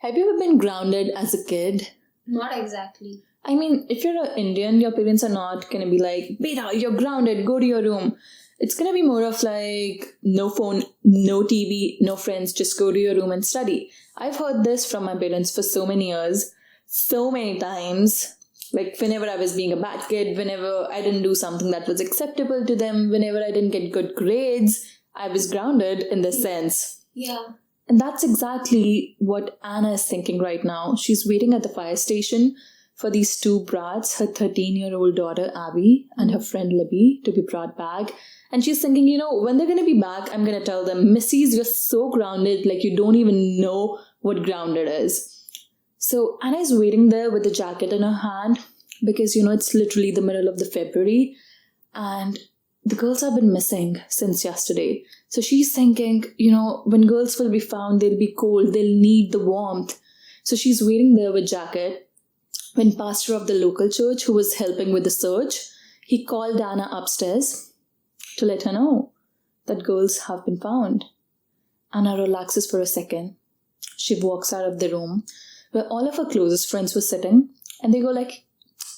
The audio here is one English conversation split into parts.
Have you ever been grounded as a kid? Not exactly. I mean, if you're an Indian, your parents are not going to be like, Beta, you're grounded, go to your room. It's going to be more of like, no phone, no TV, no friends, just go to your room and study. I've heard this from my parents for so many years, so many times. Like, whenever I was being a bad kid, whenever I didn't do something that was acceptable to them, whenever I didn't get good grades, I was grounded in this sense. Yeah. And that's exactly what Anna is thinking right now. She's waiting at the fire station for these two brats, her 13-year-old daughter Abby and her friend Libby, to be brought back. And she's thinking, when they're going to be back, I'm going to tell them, Missy's just so grounded, like you don't even know what grounded is. So Anna is waiting there with the jacket in her hand because, it's literally the middle of the February and the girls have been missing since yesterday. So she's thinking, when girls will be found, they'll be cold, they'll need the warmth. So she's waiting there with jacket. When pastor of the local church who was helping with the search, he called Anna upstairs to let her know that girls have been found. Anna relaxes for a second. She walks out of the room where all of her closest friends were sitting and they go like,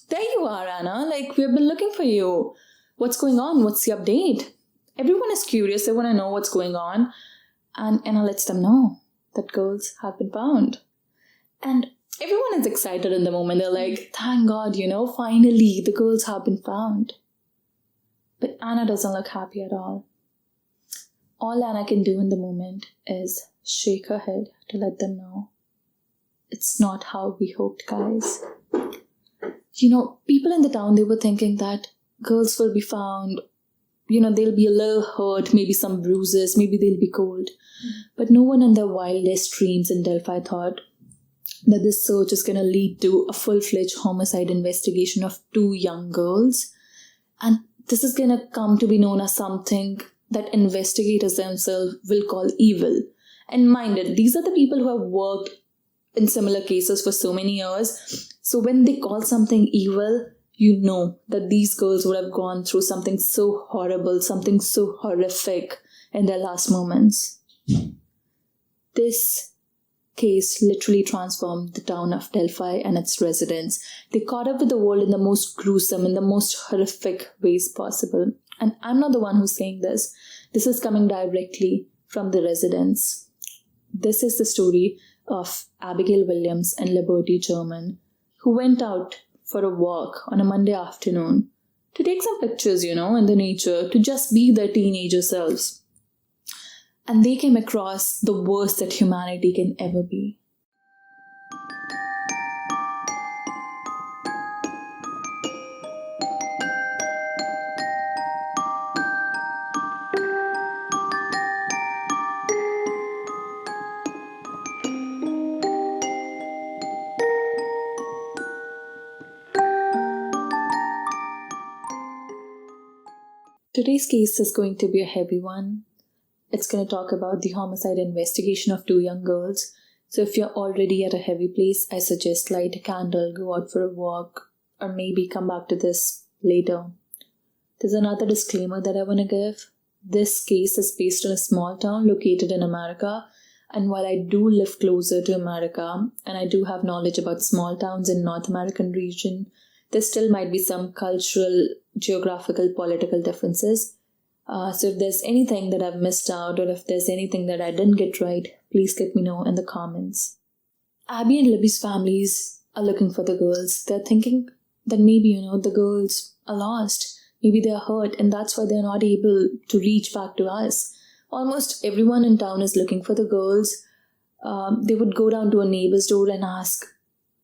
there you are, Anna, like we've been looking for you. What's going on? What's the update? Everyone is curious. They want to know what's going on. And Anna lets them know that girls have been found. And everyone is excited in the moment. They're like, thank God, finally the girls have been found. But Anna doesn't look happy at all. All Anna can do in the moment is shake her head to let them know. It's not how we hoped, guys. People in the town, they were thinking that girls will be found, they'll be a little hurt, maybe some bruises, maybe they'll be cold. But no one in their wildest dreams in Delphi thought that this search is going to lead to a full-fledged homicide investigation of two young girls. And this is going to come to be known as something that investigators themselves will call evil. And mind it, these are the people who have worked in similar cases for so many years. So when they call something evil, you know that these girls would have gone through something so horrible, something so horrific in their last moments. This case literally transformed the town of Delphi and its residents. They caught up with the world in the most gruesome, in the most horrific ways possible. And I'm not the one who's saying this. This is coming directly from the residents. This is the story of Abigail Williams and Liberty German, who went out for a walk on a Monday afternoon to take some pictures, in the nature, to just be their teenager selves. And they came across the worst that humanity can ever be. Today's case is going to be a heavy one. It's going to talk about the homicide investigation of two young girls. So if you're already at a heavy place, I suggest light a candle, go out for a walk, or maybe come back to this later. There's another disclaimer that I want to give. This case is based on a small town located in America. And while I do live closer to America, and I do have knowledge about small towns in North American region, there still might be some cultural, geographical, political differences. So if there's anything that I've missed out or if there's anything that I didn't get right, please let me know in the comments. Abby and Libby's families are looking for the girls. They're thinking that maybe, the girls are lost. Maybe they're hurt and that's why they're not able to reach back to us. Almost everyone in town is looking for the girls. They would go down to a neighbor's door and ask,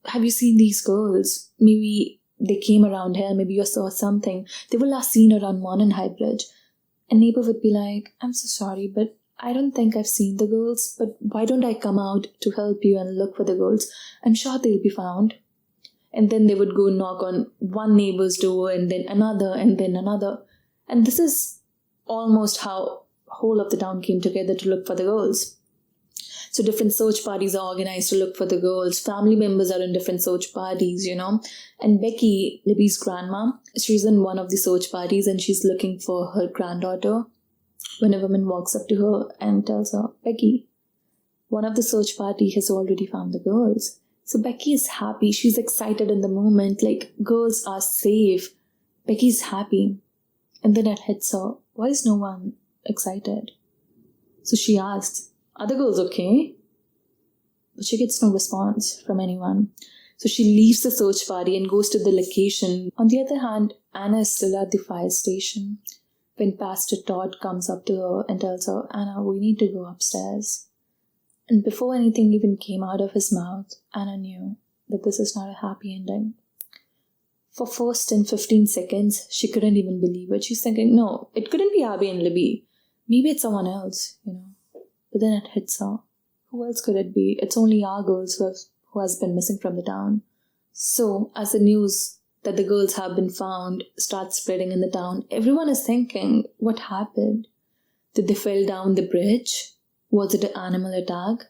have you seen these girls? Maybe they came around here, maybe you saw something. They were last seen around Morning High Bridge. A neighbor would be like, I'm so sorry, but I don't think I've seen the girls, but why don't I come out to help you and look for the girls? I'm sure they'll be found. And then they would go knock on one neighbor's door and then another and then another. And this is almost how whole of the town came together to look for the girls. So different search parties are organized to look for the girls. Family members are in different search parties, And Becky, Libby's grandma, she's in one of the search parties and she's looking for her granddaughter. When a woman walks up to her and tells her, Becky, One of the search party has already found the girls. So Becky is happy. She's excited in the moment, like girls are safe. Becky's happy. And then it hits her. Why is no one excited? So she asks, are the girls okay? But she gets no response from anyone. So she leaves the search party and goes to the location. On the other hand, Anna is still at the fire station when Pastor Todd comes up to her and tells her, Anna, we need to go upstairs. And before anything even came out of his mouth, Anna knew that this is not a happy ending. For first in 15 seconds, she couldn't even believe it. She's thinking, no, it couldn't be Abby and Libby. Maybe it's someone else, But then it hits her. Who else could it be? It's only our girls who has been missing from the town. So, as the news that the girls have been found starts spreading in the town, everyone is thinking, what happened? Did they fall down the bridge? Was it an animal attack?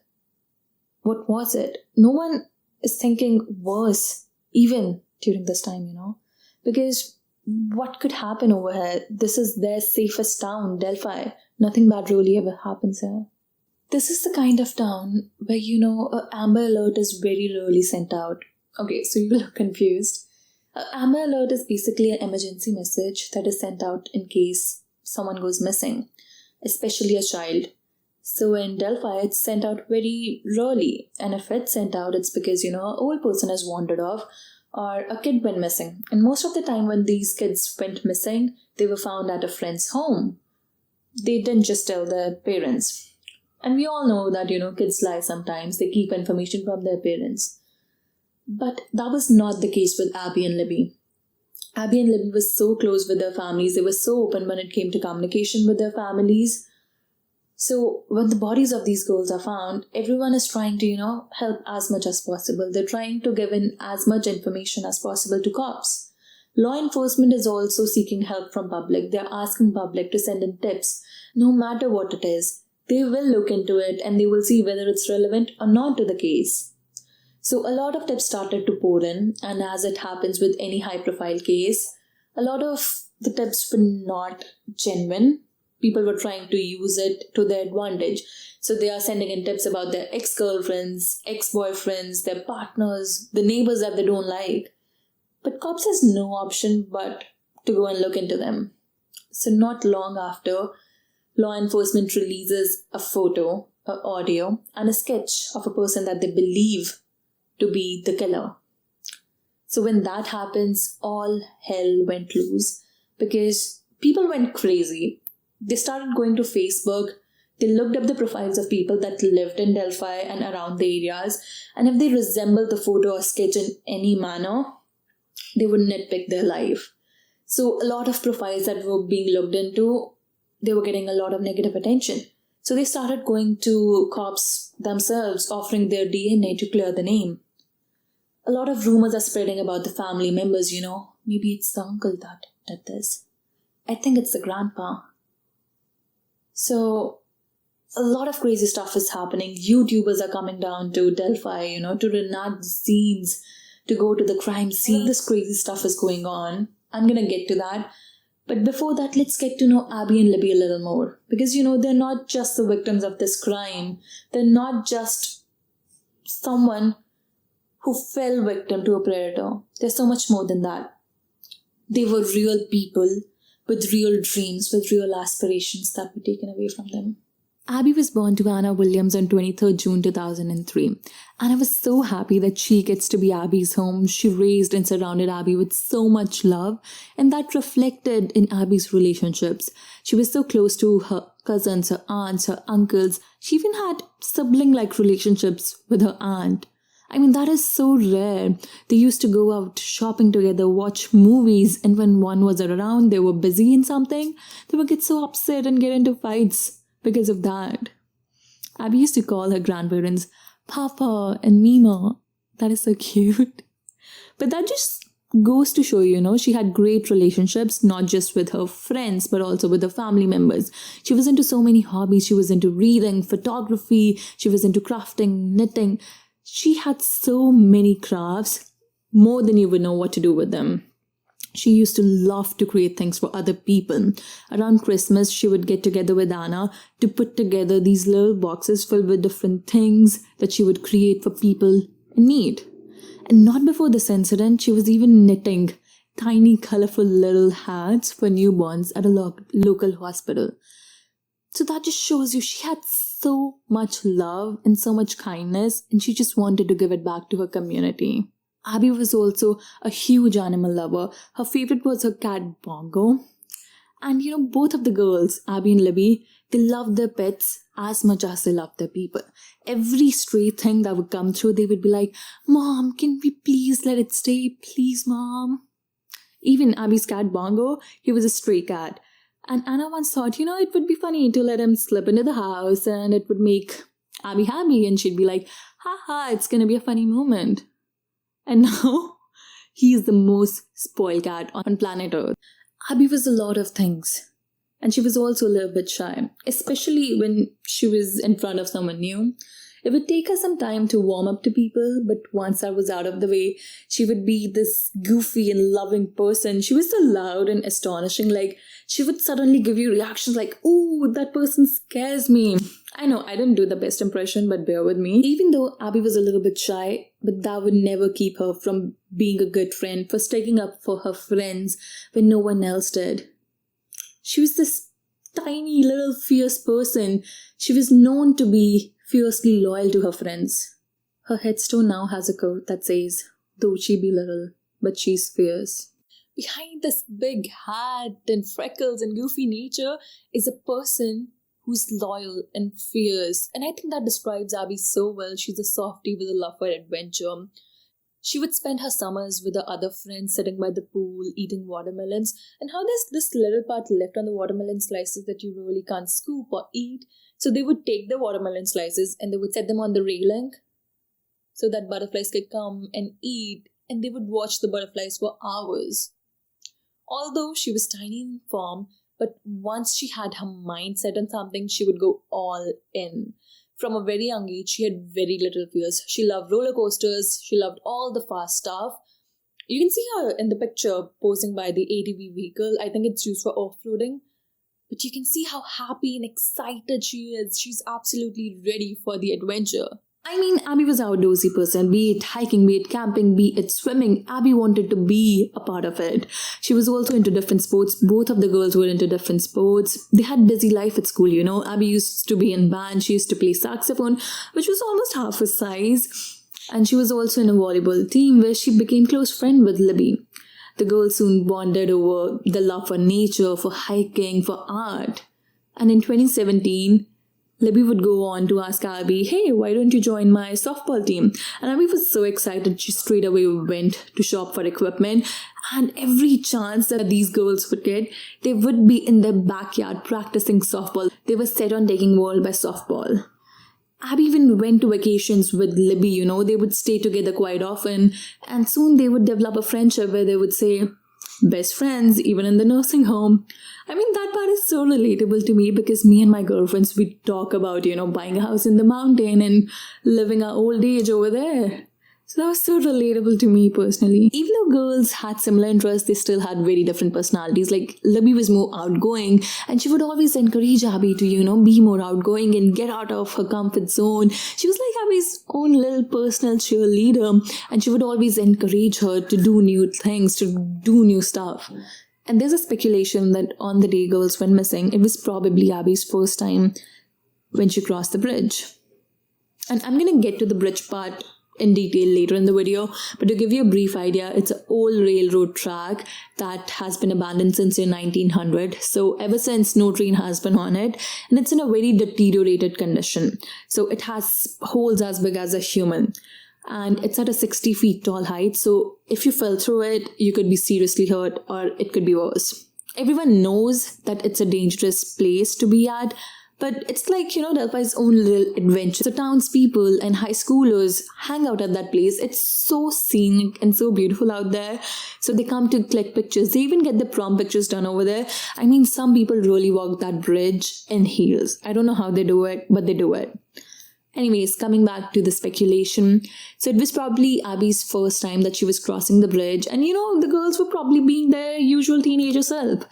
What was it? No one is thinking worse, even during this time, Because what could happen over here? This is their safest town, Delphi. Nothing bad really ever happens here. This is the kind of town where, an Amber Alert is very rarely sent out. Okay, so you look confused. An Amber Alert is basically an emergency message that is sent out in case someone goes missing, especially a child. So in Delphi, it's sent out very rarely. And if it's sent out, it's because, an old person has wandered off or a kid went missing. And most of the time when these kids went missing, they were found at a friend's home. They didn't just tell their parents. And we all know that, kids lie sometimes. They keep information from their parents. But that was not the case with Abby and Libby. Abby and Libby were so close with their families. They were so open when it came to communication with their families. So when the bodies of these girls are found, everyone is trying to, help as much as possible. They're trying to give in as much information as possible to cops. Law enforcement is also seeking help from public. They're asking public to send in tips. No matter what it is, they will look into it and they will see whether it's relevant or not to the case. So a lot of tips started to pour in, and as it happens with any high-profile case, a lot of the tips were not genuine. People were trying to use it to their advantage. So they are sending in tips about their ex-girlfriends, ex-boyfriends, their partners, the neighbors that they don't like. But cops has no option but to go and look into them. So not long after, law enforcement releases a photo, an audio, and a sketch of a person that they believe to be the killer. So when that happens, all hell went loose because people went crazy. They started going to Facebook. They looked up the profiles of people that lived in Delphi and around the areas. And if they resembled the photo or sketch in any manner, they would nitpick their life. So a lot of profiles that were being looked into, they were getting a lot of negative attention. So they started going to cops themselves, offering their DNA to clear the name. A lot of rumors are spreading about the family members, Maybe it's the uncle that did this. I think it's the grandpa. So a lot of crazy stuff is happening. YouTubers are coming down to Delphi, to reenact the scenes, to go to the crime scene. This crazy stuff is going on. I'm going to get to that. But before that, let's get to know Abby and Libby a little more. Because, they're not just the victims of this crime. They're not just someone who fell victim to a predator. There's so much more than that. They were real people with real dreams, with real aspirations that were taken away from them. Abby was born to Anna Williams on 23rd June 2003. Anna was so happy that she gets to be Abby's home. She raised and surrounded Abby with so much love, and that reflected in Abby's relationships. She was so close to her cousins, her aunts, her uncles. She even had sibling-like relationships with her aunt. That is so rare. They used to go out shopping together, watch movies, and when one was around, they were busy in something, they would get so upset and get into fights because of that. Abby used to call her grandparents Papa and Mima. That is so cute. But that just goes to show, she had great relationships, not just with her friends, but also with her family members. She was into so many hobbies. She was into reading, photography. She was into crafting, knitting. She had so many crafts, more than you would know what to do with them. She used to love to create things for other people. Around Christmas, she would get together with Anna to put together these little boxes filled with different things that she would create for people in need. And not before this incident, she was even knitting tiny, colorful little hats for newborns at a local hospital. So that just shows you she had so much love and so much kindness, and she just wanted to give it back to her community. Abby was also a huge animal lover. Her favorite was her cat Bongo. And both of the girls, Abby and Libby, they loved their pets as much as they loved their people. Every stray thing that would come through, they would be like, "Mom, can we please let it stay? Please, Mom." Even Abby's cat Bongo, he was a stray cat. And Anna once thought, it would be funny to let him slip into the house and it would make Abby happy. And she'd be like, "Haha, it's going to be a funny moment." And now, he is the most spoiled cat on planet Earth. Abby was a lot of things. And she was also a little bit shy, especially when she was in front of someone new. It would take her some time to warm up to people, but once that was out of the way, she would be this goofy and loving person. She was so loud and astonishing, like she would suddenly give you reactions like, "Ooh, that person scares me." I know I didn't do the best impression, but bear with me. Even though Abby was a little bit shy, but that would never keep her from being a good friend, for sticking up for her friends when no one else did. She was this tiny little fierce person. She was known to be fiercely loyal to her friends. Her headstone now has a quote that says, "Though she be little, but she's fierce." Behind this big hat and freckles and goofy nature is a person who's loyal and fierce. And I think that describes Abby so well. She's a softie with a love for adventure. She would spend her summers with her other friends sitting by the pool, eating watermelons. And how there's this little part left on the watermelon slices that you really can't scoop or eat. So they would take the watermelon slices and they would set them on the railing so that butterflies could come and eat, and they would watch the butterflies for hours. Although she was tiny in form, but once she had her mind set on something, she would go all in. From a very young age, she had very little fears. She loved roller coasters. She loved all the fast stuff. You can see her in the picture posing by the ATV vehicle. I think it's used for off-roading. But you can see how happy and excited she is. She's absolutely ready for the adventure. I mean, Abby was an outdoorsy person, be it hiking, be it camping, be it swimming. Abby wanted to be a part of it. She was also into different sports. Both of the girls were into different sports. They had busy life at school, Abby used to be in band. She used to play saxophone, which was almost half her size. And she was also in a volleyball team where she became close friend with Libby. The girls soon bonded over the love for nature, for hiking, for art. And in 2017, Libby would go on to ask Abby, "Hey, why don't you join my softball team?" And Abby was so excited, she straight away went to shop for equipment. And every chance that these girls would get, they would be in their backyard practicing softball. They were set on taking world by softball. Abby even went to vacations with Libby, they would stay together quite often. And soon they would develop a friendship where they would say, best friends, even in the nursing home. I mean, that part is so relatable to me because me and my girlfriends, we talk about, buying a house in the mountain and living our old age over there. So that was so relatable to me personally. Even though girls had similar interests, they still had very different personalities. Like Libby was more outgoing and she would always encourage Abby to, be more outgoing and get out of her comfort zone. She was like Abby's own little personal cheerleader and she would always encourage her to do new things, to do new stuff. And there's a speculation that on the day girls went missing, it was probably Abby's first time when she crossed the bridge. And I'm going to get to the bridge part in detail later in the video, but to give you a brief idea, it's an old railroad track that has been abandoned since the 1900. So ever since, no train has been on it, and it's in a very deteriorated condition. So it has holes as big as a human, and it's at a 60 feet tall height. So if you fell through it, you could be seriously hurt, or it could be worse. Everyone knows that it's a dangerous place to be at, but it's like, Delphi's own little adventure. So townspeople and high schoolers hang out at that place. It's so scenic and so beautiful out there. So they come to click pictures. They even get the prom pictures done over there. I mean, some people really walk that bridge in heels. I don't know how they do it, but they do it. Anyways, coming back to the speculation. So it was probably Abby's first time that she was crossing the bridge, and the girls were probably being their usual teenager self.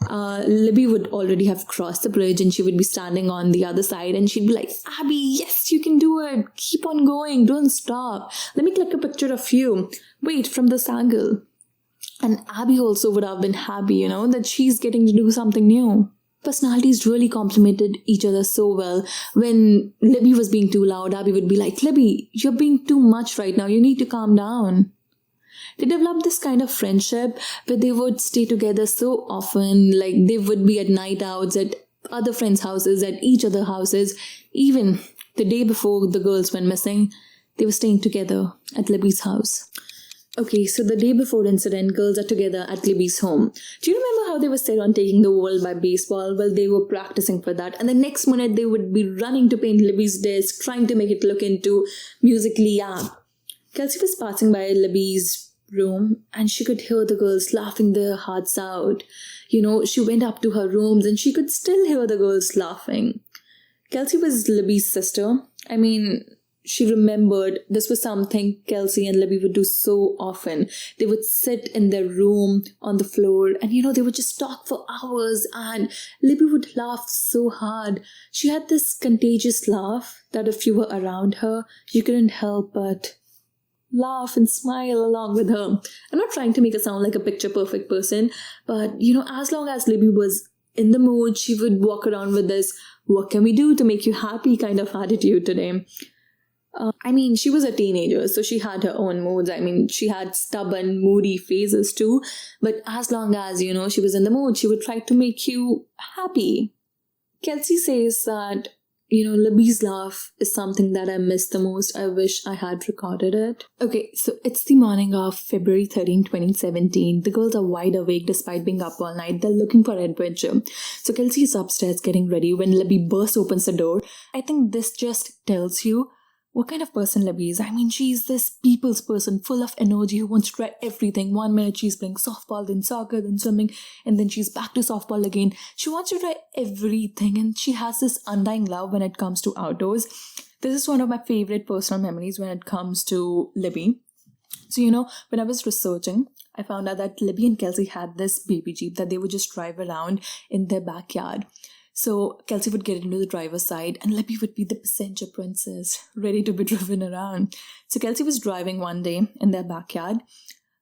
Libby would already have crossed the bridge and she would be standing on the other side and she'd be like, Abby, yes, you can do it. Keep on going. Don't stop. Let me click a picture of you. Wait, from this angle. And Abby also would have been happy, that she's getting to do something new. Personalities really complemented each other so well. When Libby was being too loud, Abby would be like, Libby, you're being too much right now. You need to calm down. They developed this kind of friendship where they would stay together so often, like they would be at night outs, at other friends' houses, at each other's houses. Even the day before the girls went missing, they were staying together at Libby's house. Okay, so the day before incident, girls are together at Libby's home. Do you remember how they were set on taking the world by baseball? Well, they were practicing for that. And the next minute, they would be running to paint Libby's desk, trying to make it look into Musical.ly app. Kelsey was passing by Libby's room and she could hear the girls laughing their hearts out. She went up to her rooms and she could still hear the girls laughing. Kelsey was Libby's sister. She remembered this was something Kelsey and Libby would do so often. They would sit in their room on the floor and they would just talk for hours and Libby would laugh so hard. She had this contagious laugh that if you were around her, you couldn't help but laugh and smile along with her. I'm not trying to make her sound like a picture perfect person, but as long as Libby was in the mood, she would walk around with this "what can we do to make you happy" kind of attitude today. She was a teenager, so she had her own moods. She had stubborn, moody phases too, but as long as she was in the mood, she would try to make you happy. Kelsey says that Libby's laugh is something that I miss the most. I wish I had recorded it. Okay, so it's the morning of February 13, 2017. The girls are wide awake despite being up all night. They're looking for adventure. So Kelsey is upstairs getting ready when Libby bursts opens the door. I think this just tells you what kind of person Libby is. She's this people's person, full of energy, who wants to try everything. 1 minute she's playing softball, then soccer, then swimming, and then she's back to softball again. She wants to try everything, and she has this undying love when it comes to outdoors. This is one of my favorite personal memories when it comes to Libby. So, when I was researching, I found out that Libby and Kelsey had this baby Jeep that they would just drive around in their backyard. So Kelsey would get into the driver's side and Libby would be the passenger princess, ready to be driven around. So Kelsey was driving one day in their backyard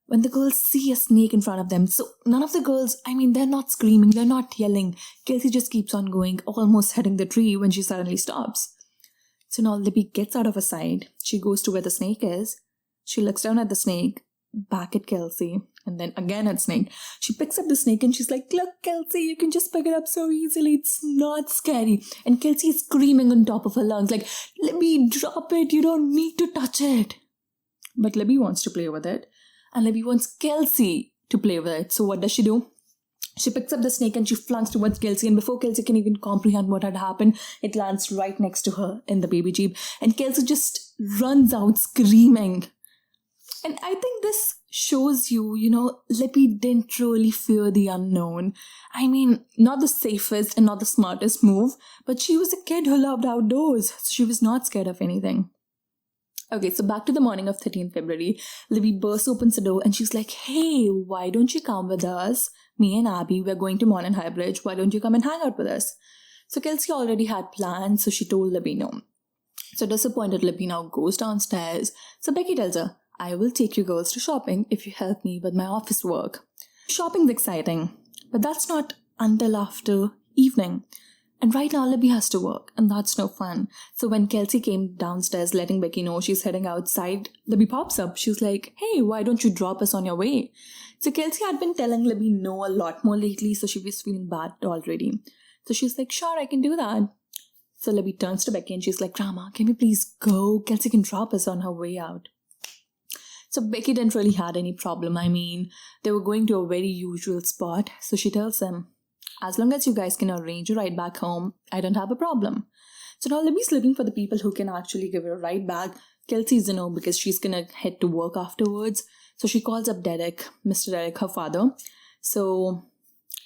when the girls see a snake in front of them. So none of the girls, they're not screaming, they're not yelling. Kelsey just keeps on going, almost hitting the tree when she suddenly stops. So now Libby gets out of her side. She goes to where the snake is. She looks down at the snake, back at Kelsey, and then again at snake. She picks up the snake and she's like, look, Kelsey, you can just pick it up so easily. It's not scary. And Kelsey is screaming on top of her lungs like, Libby, drop it. You don't need to touch it. But Libby wants to play with it. And Libby wants Kelsey to play with it. So what does she do? She picks up the snake and she flunks towards Kelsey. And before Kelsey can even comprehend what had happened, it lands right next to her in the baby Jeep. And Kelsey just runs out screaming. And I think this shows you, Libby didn't really fear the unknown. Not the safest and not the smartest move, but she was a kid who loved outdoors, so she was not scared of anything. Okay, so back to the morning of 13th February, Libby bursts opens the door and she's like, hey, why don't you come with us? Me and Abby, we're going to Morning High Bridge. Why don't you come and hang out with us? So Kelsey already had plans, so she told Libby no. So disappointed, Libby now goes downstairs. So Becky tells her, I will take you girls to shopping if you help me with my office work. Shopping's exciting, but that's not until after evening. And right now Libby has to work, and that's no fun. So when Kelsey came downstairs letting Becky know she's heading outside, Libby pops up. She's like, hey, why don't you drop us on your way? So Kelsey had been telling Libby no a lot more lately, so she was feeling bad already. So she's like, sure, I can do that. So Libby turns to Becky and she's like, Rama, can we please go? Kelsey can drop us on her way out. So Becky didn't really had any problem. They were going to a very usual spot. So she tells them, as long as you guys can arrange a ride back home, I don't have a problem. So now Libby's looking for the people who can actually give her a ride back. Kelsey's no because she's going to head to work afterwards. So she calls up Derek, Mr. Derek, her father. So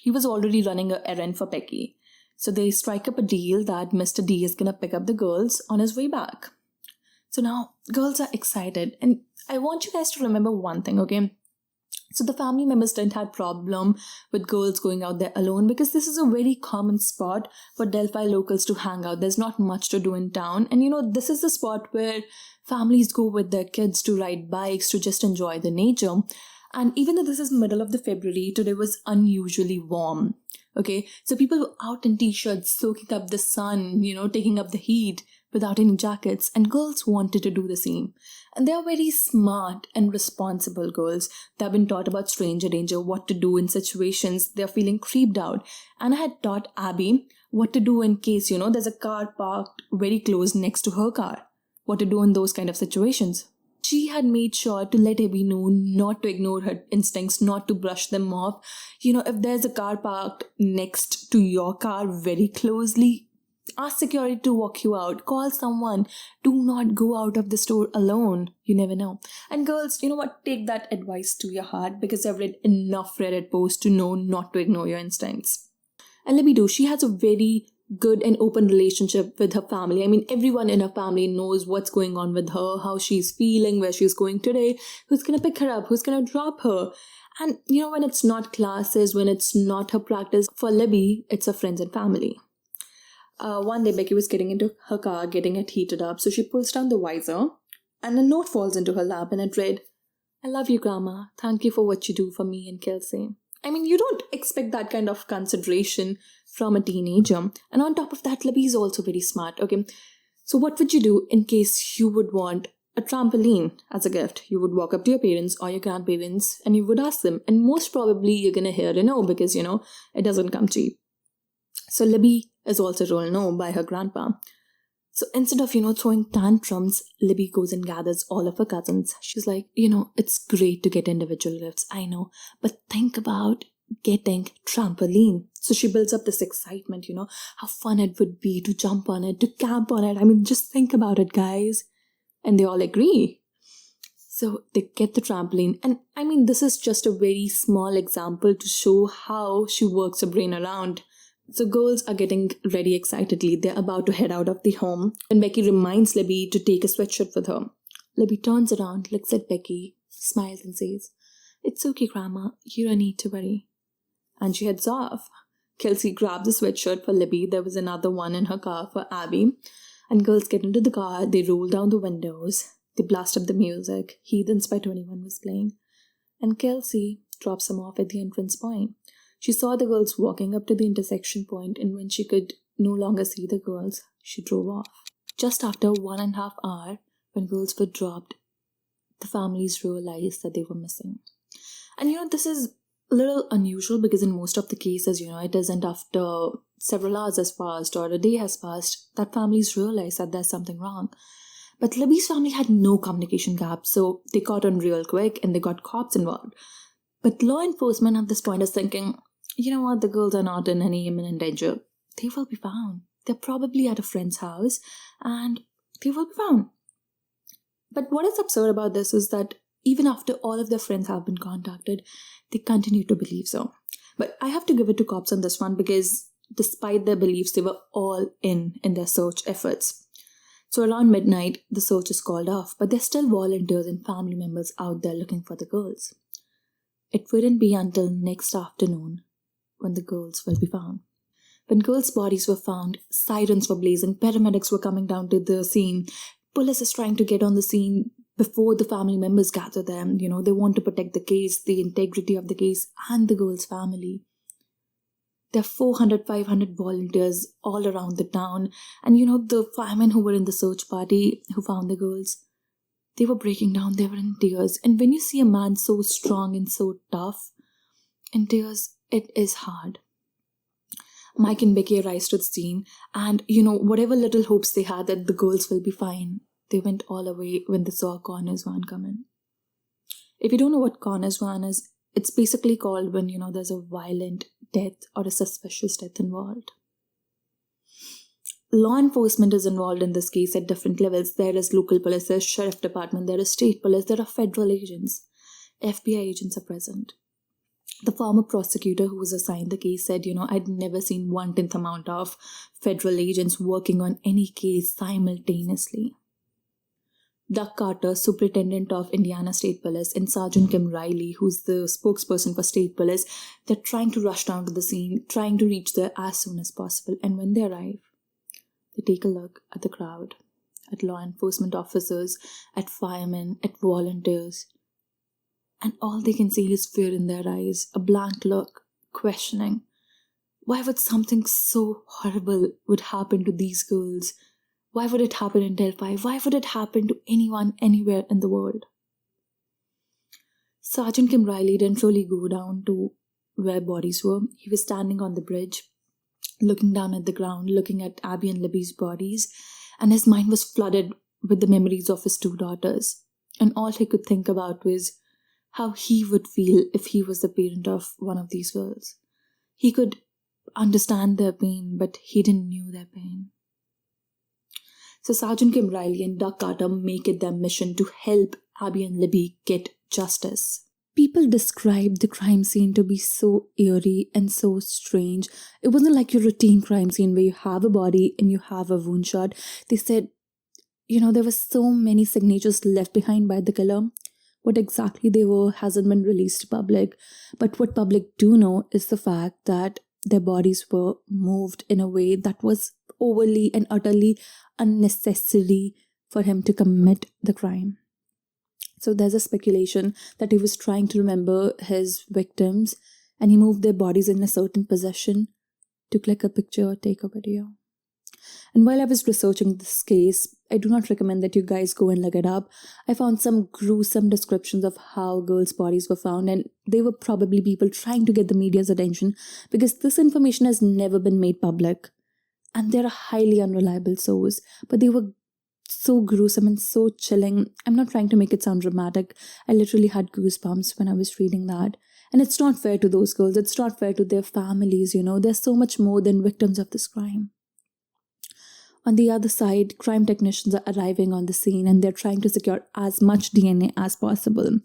he was already running an errand for Becky. So they strike up a deal that Mr. D is going to pick up the girls on his way back. So now girls are excited. And I want you guys to remember one thing, okay? So the family members didn't have problem with girls going out there alone because this is a very common spot for Delphi locals to hang out. There's not much to do in town. And this is the spot where families go with their kids to ride bikes, to just enjoy the nature. And even though this is middle of the February, today was unusually warm. Okay, so people were out in t-shirts, soaking up the sun, taking up the heat without any jackets, and girls wanted to do the same. And they are very smart and responsible girls. They have been taught about stranger danger, what to do in situations they're feeling creeped out. And I had taught Abby what to do in case, there's a car parked very close next to her car. What to do in those kind of situations. She had made sure to let Abby know not to ignore her instincts, not to brush them off. If there's a car parked next to your car very closely, ask security to walk you out. Call someone. Do not go out of the store alone. You never know. And girls, you know what? Take that advice to your heart because I've read enough Reddit posts to know not to ignore your instincts. And Libby, she has a very good and open relationship with her family. I mean, everyone in her family knows what's going on with her, how she's feeling, where she's going today, who's going to pick her up, who's going to drop her. And, when it's not classes, when it's not her practice, for Libby, it's her friends and family. One day, Becky was getting into her car, getting it heated up, so she pulls down the visor, and a note falls into her lap, and it read, "I love you, Grandma. Thank you for what you do for me and Kelsey." I mean, you don't expect that kind of consideration from a teenager. And on top of that, Libby is also very smart, okay? So what would you do in case you would want a trampoline as a gift? You would walk up to your parents or your grandparents and you would ask them. And most probably you're going to hear a no because, it doesn't come cheap. So Libby is also told no by her grandpa. So instead of, throwing tantrums, Libby goes and gathers all of her cousins. She's like, it's great to get individual gifts, I know, but think about getting trampoline. So she builds up this excitement, how fun it would be to jump on it, to camp on it. I mean, just think about it, guys. And they all agree. So they get the trampoline. And I mean, this is just a very small example to show how she works her brain around. So girls are getting ready excitedly. They're about to head out of the home. And Becky reminds Libby to take a sweatshirt with her. Libby turns around, looks at Becky, smiles and says, "It's okay, Grandma. You don't need to worry." And she heads off. Kelsey grabs a sweatshirt for Libby. There was another one in her car for Abby. And girls get into the car. They roll down the windows. They blast up the music. Heathens by 21 was playing. And Kelsey drops them off at the entrance point. She saw the girls walking up to the intersection point, and when she could no longer see the girls, she drove off. Just after 1.5 hours, when girls were dropped, the families realized that they were missing. And this is a little unusual because in most of the cases, it isn't after several hours has passed or a day has passed that families realize that there's something wrong. But Libby's family had no communication gap, so they caught on real quick and they got cops involved. But law enforcement at this point is thinking, you know what, the girls are not in any imminent danger. They will be found. They're probably at a friend's house and they will be found. But what is absurd about this is that even after all of their friends have been contacted, they continue to believe so. But I have to give it to cops on this one because despite their beliefs, they were all in their search efforts. So around midnight, the search is called off, but there's still volunteers and family members out there looking for the girls. It wouldn't be until next afternoon when the girls will be found. When girls' bodies were found, sirens were blazing, paramedics were coming down to the scene, police is trying to get on the scene before the family members gather them. They want to protect the case, the integrity of the case, and the girl's family. There are 400, 500 volunteers all around the town. And the firemen who were in the search party who found the girls, they were breaking down, they were in tears. And when you see a man so strong and so tough in tears, it is hard. Mike and Becky arrived to the scene, and whatever little hopes they had that the girls will be fine, they went all away when they saw a coroner's van come in. If you don't know what coroner's van is, it's basically called when there's a violent death or a suspicious death involved. Law enforcement is involved in this case at different levels. There is local police, there's sheriff department, there is state police, there are federal agents, FBI agents are present. The former prosecutor who was assigned the case said, I'd never seen 1/10 amount of federal agents working on any case simultaneously. Doug Carter, superintendent of Indiana State Police, and Sergeant Kim Riley, who's the spokesperson for State Police, they're trying to rush down to the scene, trying to reach there as soon as possible. And when they arrive, they take a look at the crowd, at law enforcement officers, at firemen, at volunteers. And all they can see is fear in their eyes, a blank look, questioning. Why would something so horrible would happen to these girls? Why would it happen in Delphi? Why would it happen to anyone, anywhere in the world? Sergeant Kim Riley didn't really go down to where bodies were. He was standing on the bridge, looking down at the ground, looking at Abby and Libby's bodies, and his mind was flooded with the memories of his 2 daughters. And all he could think about was how he would feel if he was the parent of one of these girls. He could understand their pain, but he didn't know their pain. So Sergeant Kim Riley and Doug Carter make it their mission to help Abby and Libby get justice. People described the crime scene to be so eerie and so strange. It wasn't like your routine crime scene where you have a body and you have a wound shot. They said, there were so many signatures left behind by the killer. What exactly they were hasn't been released to public. But what public do know is the fact that their bodies were moved in a way that was overly and utterly unnecessary for him to commit the crime. So there's a speculation that he was trying to remember his victims and he moved their bodies in a certain position to click a picture or take a video. And while I was researching this case, I do not recommend that you guys go and look it up. I found some gruesome descriptions of how girls' bodies were found, and they were probably people trying to get the media's attention because this information has never been made public. And they're a highly unreliable source, but they were so gruesome and so chilling. I'm not trying to make it sound dramatic. I literally had goosebumps when I was reading that. And it's not fair to those girls. It's not fair to their families, They're so much more than victims of this crime. On the other side, crime technicians are arriving on the scene and they're trying to secure as much DNA as possible.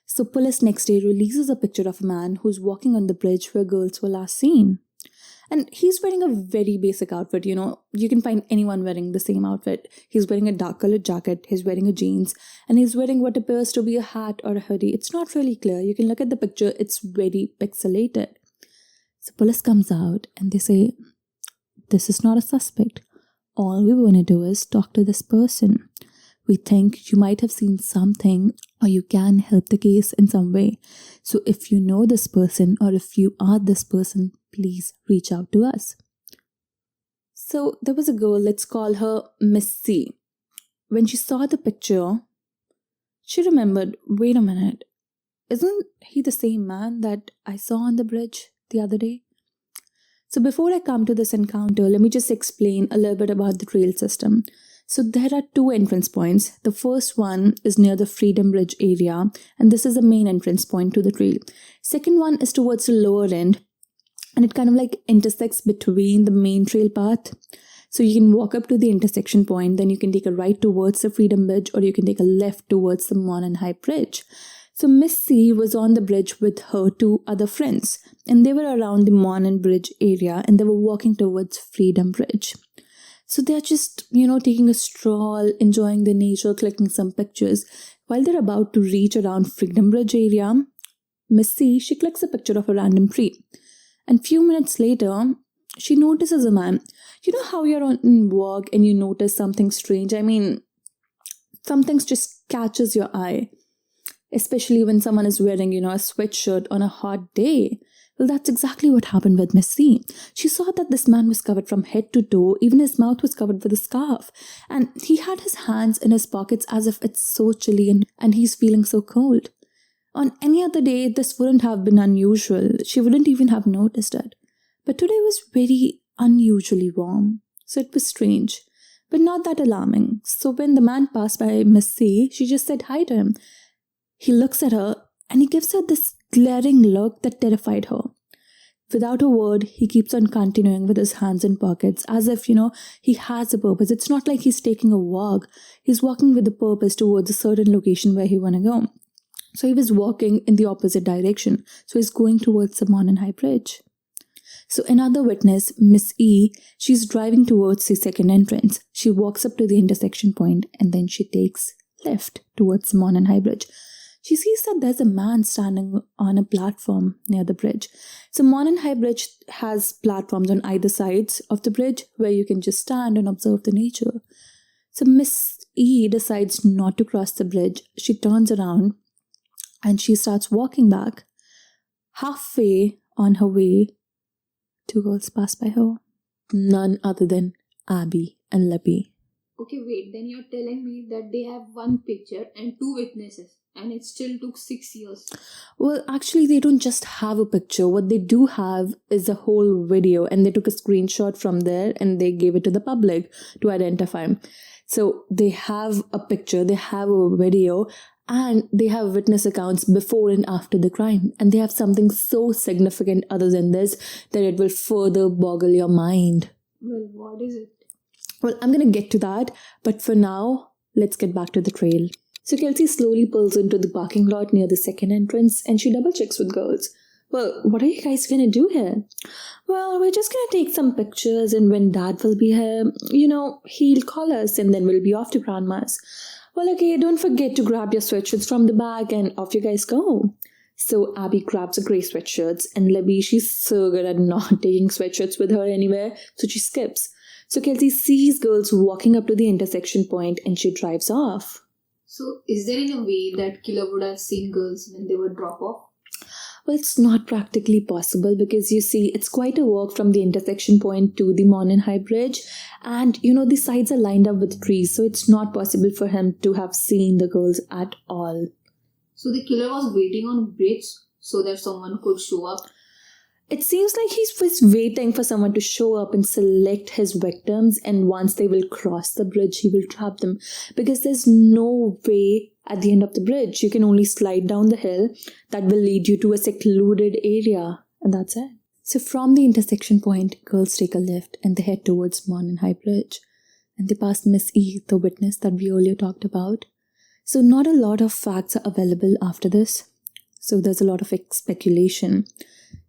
So police next day releases a picture of a man who's walking on the bridge where girls were last seen. And he's wearing a very basic outfit, You can find anyone wearing the same outfit. He's wearing a dark colored jacket, he's wearing a jeans, and he's wearing what appears to be a hat or a hoodie. It's not really clear. You can look at the picture, it's very pixelated. So police comes out and they say, this is not a suspect. All we want to do is talk to this person. We think you might have seen something or you can help the case in some way. So if you know this person or if you are this person, please reach out to us. So there was a girl, let's call her Miss C. When she saw the picture, she remembered, wait a minute, isn't he the same man that I saw on the bridge the other day? So before I come to this encounter, let me just explain a little bit about the trail system. So there are 2 entrance points. The first one is near the Freedom Bridge area, and this is the main entrance point to the trail. Second one is towards the lower end, and it kind of like intersects between the main trail path. So you can walk up to the intersection point, then you can take a right towards the Freedom Bridge, or you can take a left towards the Monon High Bridge. So Miss C was on the bridge with her 2 other friends, and they were around the Monon Bridge area, and they were walking towards Freedom Bridge. So they're just, taking a stroll, enjoying the nature, clicking some pictures. While they're about to reach around Freedom Bridge area, Miss C, she clicks a picture of a random tree. And few minutes later, she notices a man. You know how you're on a walk and you notice something strange? I mean, something just catches your eye. Especially when someone is wearing, a sweatshirt on a hot day. Well, that's exactly what happened with Miss C. She saw that this man was covered from head to toe. Even his mouth was covered with a scarf. And he had his hands in his pockets as if it's so chilly and he's feeling so cold. On any other day, this wouldn't have been unusual. She wouldn't even have noticed it. But today was very unusually warm. So it was strange, but not that alarming. So when the man passed by Miss C, she just said hi to him. He looks at her and he gives her this glaring look that terrified her. Without a word, he keeps on continuing with his hands in pockets as if, he has a purpose. It's not like he's taking a walk. He's walking with a purpose towards a certain location where he want to go. So he was walking in the opposite direction. So he's going towards the Monon High Bridge. So another witness, Miss E, she's driving towards the second entrance. She walks up to the intersection point and then she takes left towards the Monon High Bridge. She sees that there's a man standing on a platform near the bridge. So Monon High Bridge has platforms on either sides of the bridge where you can just stand and observe the nature. So Miss E decides not to cross the bridge. She turns around and she starts walking back. Halfway on her way, two girls pass by her. None other than Abby and Libby. Okay, wait, then you're telling me that they have one picture and two witnesses, and it still took 6 years. Well, actually, they don't just have a picture. What they do have is a whole video, and they took a screenshot from there and they gave it to the public to identify. So they have a picture, they have a video, and they have witness accounts before and after the crime. And they have something so significant other than this that it will further boggle your mind. Well, what is it? Well, I'm going to get to that, but for now, let's get back to the trail. So Kelsey slowly pulls into the parking lot near the second entrance and she double checks with girls. Well, what are you guys going to do here? Well, we're just going to take some pictures and when Dad will be here, he'll call us and then we'll be off to Grandma's. Well, okay, don't forget to grab your sweatshirts from the bag and off you guys go. So Abby grabs her grey sweatshirts and Libby, she's so good at not taking sweatshirts with her anywhere, so she skips. So Kelsey sees girls walking up to the intersection point and she drives off. So is there any way that killer would have seen girls when they would drop off? Well, it's not practically possible because you see, it's quite a walk from the intersection point to the Monon High Bridge. And, the sides are lined up with trees. So it's not possible for him to have seen the girls at all. So the killer was waiting on a bridge so that someone could show up? It seems like he was waiting for someone to show up and select his victims. And once they will cross the bridge, he will trap them. Because there's no way at the end of the bridge. You can only slide down the hill that will lead you to a secluded area. And that's it. So from the intersection point, girls take a left and they head towards Monon High Bridge. And they pass Miss E, the witness that we earlier talked about. So not a lot of facts are available after this. So there's a lot of speculation.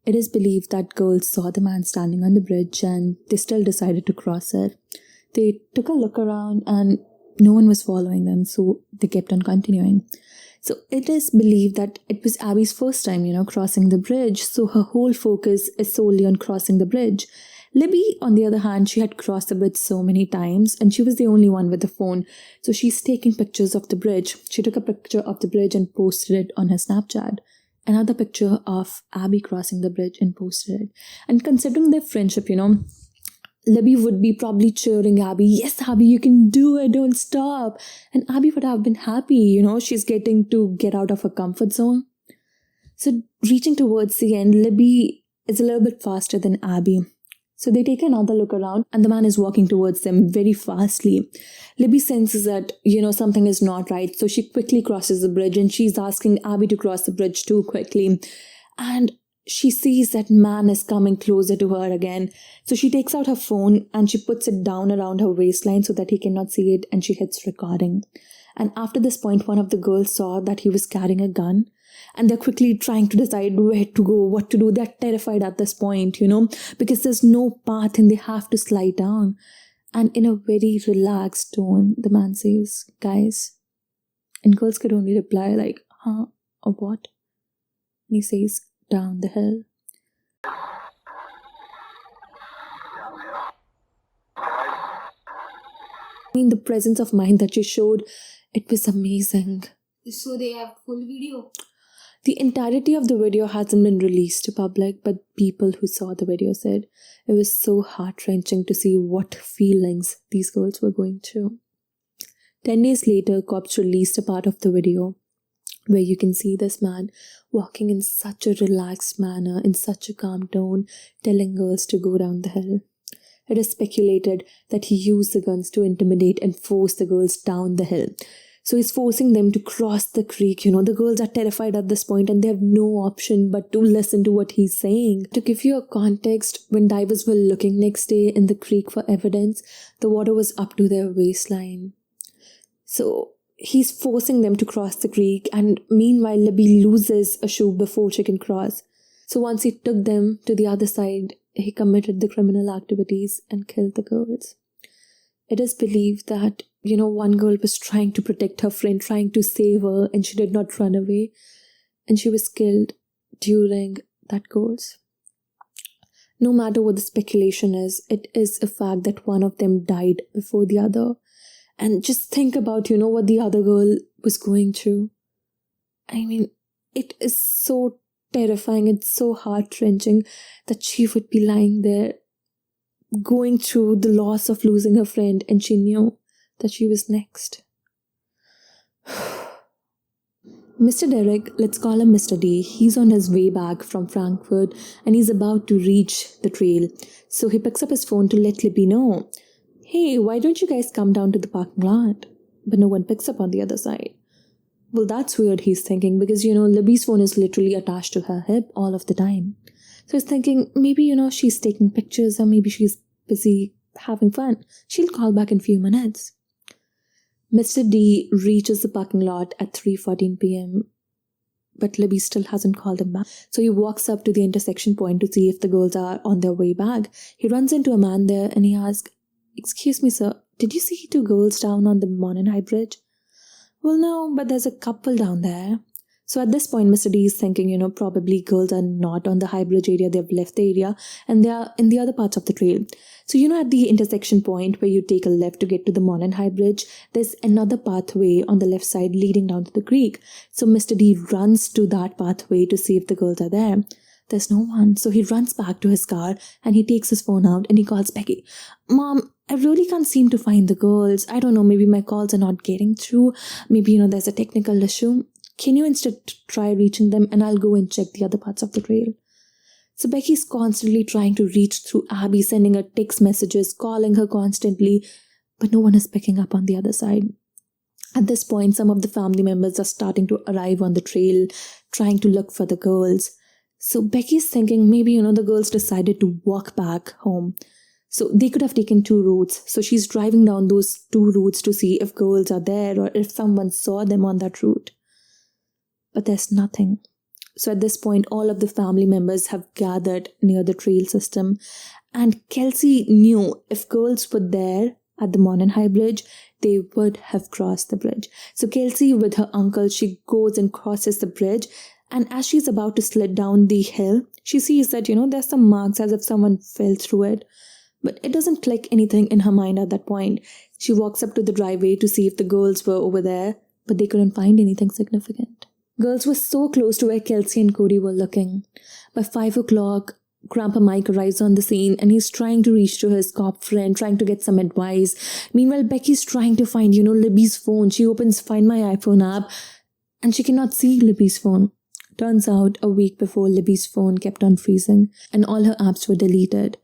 It is believed that girls saw the man standing on the bridge and they still decided to cross it. They took a look around and no one was following them, so they kept on continuing. So it is believed that it was Abby's first time, crossing the bridge, so her whole focus is solely on crossing the bridge. Libby, on the other hand, she had crossed the bridge so many times and she was the only one with the phone. So she's taking pictures of the bridge. She took a picture of the bridge and posted it on her Snapchat. Another picture of Abby crossing the bridge and posted it. And considering their friendship, Libby would be probably cheering Abby, yes, Abby, you can do it, don't stop. And Abby would have been happy, she's getting to get out of her comfort zone. So reaching towards the end, Libby is a little bit faster than Abby. So they take another look around and the man is walking towards them very fastly. Libby senses that, something is not right. So she quickly crosses the bridge and she's asking Abby to cross the bridge too quickly. And she sees that man is coming closer to her again. So she takes out her phone and she puts it down around her waistline so that he cannot see it and she hits recording. And after this point, one of the girls saw that he was carrying a gun. And they're quickly trying to decide where to go, what to do. They're terrified at this point, because there's no path and they have to slide down. And in a very relaxed tone, the man says, guys. And girls could only reply like, huh, or what? And he says, down the hill. The presence of mind that she showed, it was amazing. So they have full video? The entirety of the video hasn't been released to public, but people who saw the video said it was so heart-wrenching to see what feelings these girls were going through. 10 days later, cops released a part of the video where you can see this man walking in such a relaxed manner, in such a calm tone, telling girls to go down the hill. It is speculated that he used the guns to intimidate and force the girls down the hill. So he's forcing them to cross the creek. The girls are terrified at this point and they have no option but to listen to what he's saying. To give you a context, when divers were looking next day in the creek for evidence, the water was up to their waistline. So he's forcing them to cross the creek, and meanwhile Libby loses a shoe before she can cross. So once he took them to the other side, he committed the criminal activities and killed the girls. It is believed that, one girl was trying to protect her friend, trying to save her, and she did not run away, and she was killed during that course. No matter what the speculation is, it is a fact that one of them died before the other. And just think about, what the other girl was going through. I mean, it is so terrifying, it's so heart-wrenching that she would be lying there going through the loss of losing her friend, and she knew that she was next. Mr. Derek, let's call him Mr. D, he's on his way back from Frankfurt and he's about to reach the trail. So he picks up his phone to let Libby know, "Hey, why don't you guys come down to the parking lot?" But no one picks up on the other side. Well, that's weird, he's thinking, because, Libby's phone is literally attached to her hip all of the time. So he's thinking, maybe, she's taking pictures, or maybe she's busy having fun. She'll call back in a few minutes. Mr. D reaches the parking lot at 3:14 p.m. But Libby still hasn't called him back. So he walks up to the intersection point to see if the girls are on their way back. He runs into a man there and he asks, "Excuse me, sir, did you see 2 girls down on the Monon High Bridge?" "Well, no, but there's a couple down there." So at this point, Mr. D is thinking, probably girls are not on the High Bridge area, they've left the area, and they are in the other parts of the trail. So, at the intersection point where you take a left to get to the Monon High Bridge, there's another pathway on the left side leading down to the creek. So Mr. D runs to that pathway to see if the girls are there. There's no one. So he runs back to his car and he takes his phone out and he calls Becky. "Mom, I really can't seem to find the girls. I don't know, maybe my calls are not getting through. Maybe, there's a technical issue. Can you instead try reaching them and I'll go and check the other parts of the trail?" So Becky's constantly trying to reach through Abby, sending her text messages, calling her constantly, but no one is picking up on the other side. At this point, some of the family members are starting to arrive on the trail, trying to look for the girls. So Becky's thinking maybe, the girls decided to walk back home. So they could have taken 2 routes. So she's driving down those 2 routes to see if girls are there or if someone saw them on that route. But there's nothing. So at this point, all of the family members have gathered near the trail system. And Kelsey knew if girls were there at the Monon High Bridge, they would have crossed the bridge. So Kelsey, with her uncle, she goes and crosses the bridge. And as she's about to slid down the hill, she sees that, there's some marks as if someone fell through it. But it doesn't click anything in her mind at that point. She walks up to the driveway to see if the girls were over there, but they couldn't find anything significant. Girls were so close to where Kelsey and Cody were looking. By 5 o'clock, Grandpa Mike arrives on the scene and he's trying to reach to his cop friend, trying to get some advice. Meanwhile, Becky's trying to find, Libby's phone. She opens Find My iPhone app and she cannot see Libby's phone. Turns out, a week before, Libby's phone kept on freezing and all her apps were deleted.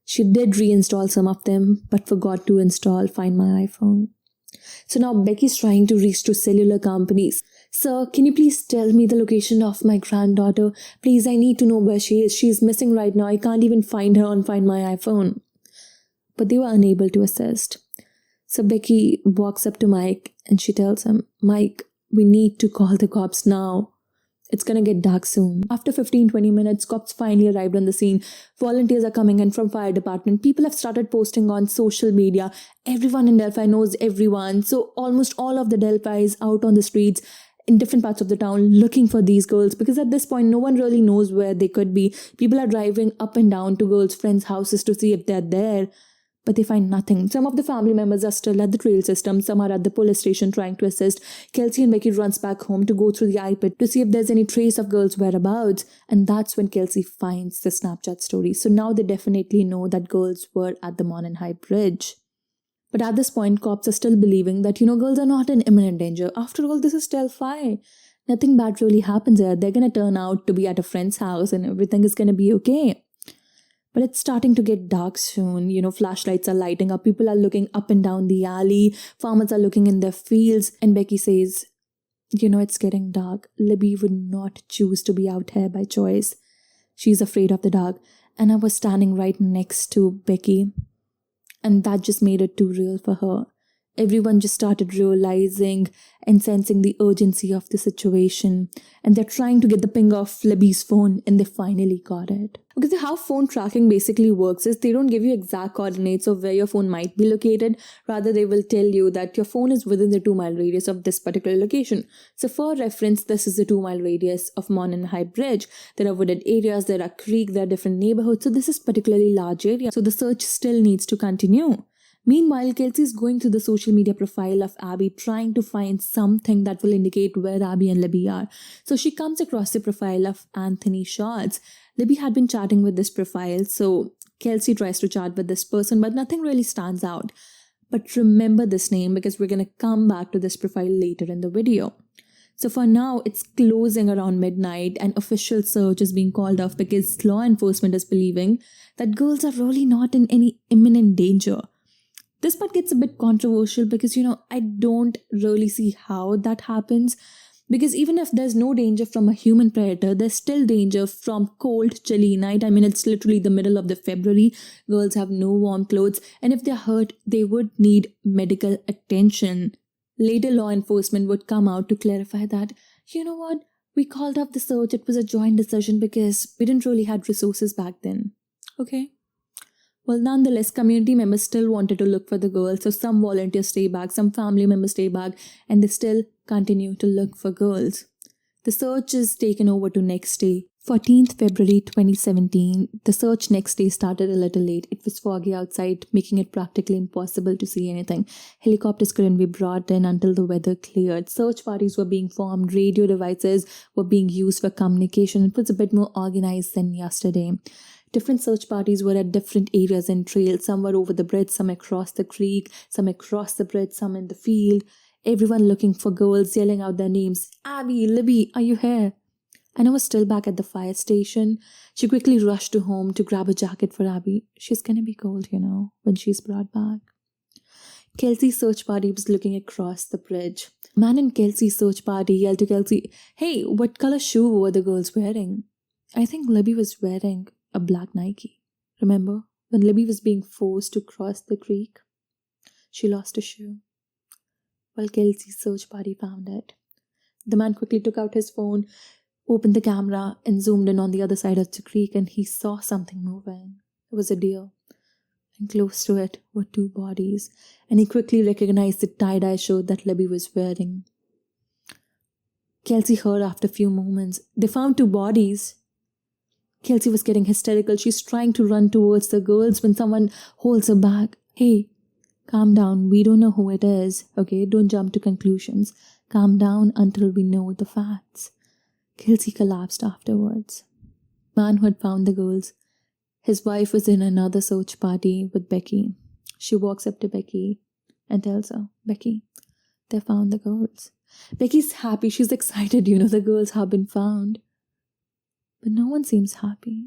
She did reinstall some of them, but forgot to install Find My iPhone. So now Becky's trying to reach to cellular companies. "Sir, can you please tell me the location of my granddaughter? Please, I need to know where she is. She is missing right now. I can't even find her on Find My iPhone." But they were unable to assist. So Becky walks up to Mike and she tells him, "Mike, we need to call the cops now. It's gonna get dark soon." After 15-20 minutes, cops finally arrived on the scene. Volunteers are coming in from fire department. People have started posting on social media. Everyone in Delphi knows everyone. So almost all of the Delphi is out on the streets in different parts of the town looking for these girls, because at this point no one really knows where they could be. People are driving up and down to girls' friends' houses to see if they're there, but they find nothing. Some of the family members are still at the trail system, some are at the police station trying to assist. Kelsey and Becky runs back home to go through the iPad to see if there's any trace of girls' whereabouts, and that's when Kelsey finds the Snapchat story. So now they definitely know that girls were at the Monon High Bridge. But at this point, cops are still believing that, girls are not in imminent danger. After all, this is Delphi. Nothing bad really happens here. They're going to turn out to be at a friend's house and everything is going to be okay. But it's starting to get dark soon. Flashlights are lighting up. People are looking up and down the alley. Farmers are looking in their fields. And Becky says, it's getting dark. Libby would not choose to be out here by choice. She's afraid of the dark. And I was standing right next to Becky. And that just made it too real for her. Everyone just started realizing and sensing the urgency of the situation. And they're trying to get the ping off Libby's phone, and they finally got it. Because how phone tracking basically works is they don't give you exact coordinates of where your phone might be located. Rather, they will tell you that your phone is within the 2-mile radius of this particular location. So for reference, this is the 2-mile radius of Monon High Bridge. There are wooded areas, there are creeks, there are different neighborhoods. So this is particularly large area. So the search still needs to continue. Meanwhile, Kelsey is going through the social media profile of Abby, trying to find something that will indicate where Abby and Libby are. So she comes across the profile of Anthony Shorts. Libby had been chatting with this profile, so Kelsey tries to chat with this person, but nothing really stands out. But remember this name because we're going to come back to this profile later in the video. So for now, it's closing around midnight and official search is being called off because law enforcement is believing that girls are really not in any imminent danger. This part gets a bit controversial because, I don't really see how that happens. Because even if there's no danger from a human predator, there's still danger from cold, chilly night. I mean, it's literally the middle of the February. Girls have no warm clothes. And if they're hurt, they would need medical attention. Later, law enforcement would come out to clarify that, we called off the search. It was a joint decision because we didn't really have resources back then. Okay. Well, nonetheless, community members still wanted to look for the girls, so some volunteers stay back, some family members stay back, and they still continue to look for girls. The search is taken over to next day. 14th February 2017, the search next day started a little late. It was foggy outside, making it practically impossible to see anything. Helicopters couldn't be brought in until the weather cleared. Search parties were being formed, radio devices were being used for communication. It was a bit more organized than yesterday. Different search parties were at different areas and trails. Some were over the bridge, some across the creek, some across the bridge, some in the field. Everyone looking for girls, yelling out their names. Abby, Libby, are you here? Anna was still back at the fire station. She quickly rushed to home to grab a jacket for Abby. She's gonna be cold, when she's brought back. Kelsey's search party was looking across the bridge. A man in Kelsey's search party yelled to Kelsey, "Hey, what color shoe were the girls wearing?" I think Libby was wearing a black Nike. Remember when Libby was being forced to cross the creek? She lost a shoe. Well, Kelsey's search party found it. The man quickly took out his phone, opened the camera, and zoomed in on the other side of the creek, and he saw something moving. It was a deer. And close to it were 2 bodies, and he quickly recognized the tie-dye shirt that Libby was wearing. Kelsey heard after a few moments, "They found 2 bodies." Kelsey was getting hysterical. She's trying to run towards the girls when someone holds her back. "Hey, calm down. We don't know who it is. Okay, don't jump to conclusions. Calm down until we know the facts." Kelsey collapsed afterwards. The man who had found the girls, his wife was in another search party with Becky. She walks up to Becky and tells her, "Becky, they found the girls." Becky's happy. She's excited. The girls have been found. But no one seems happy.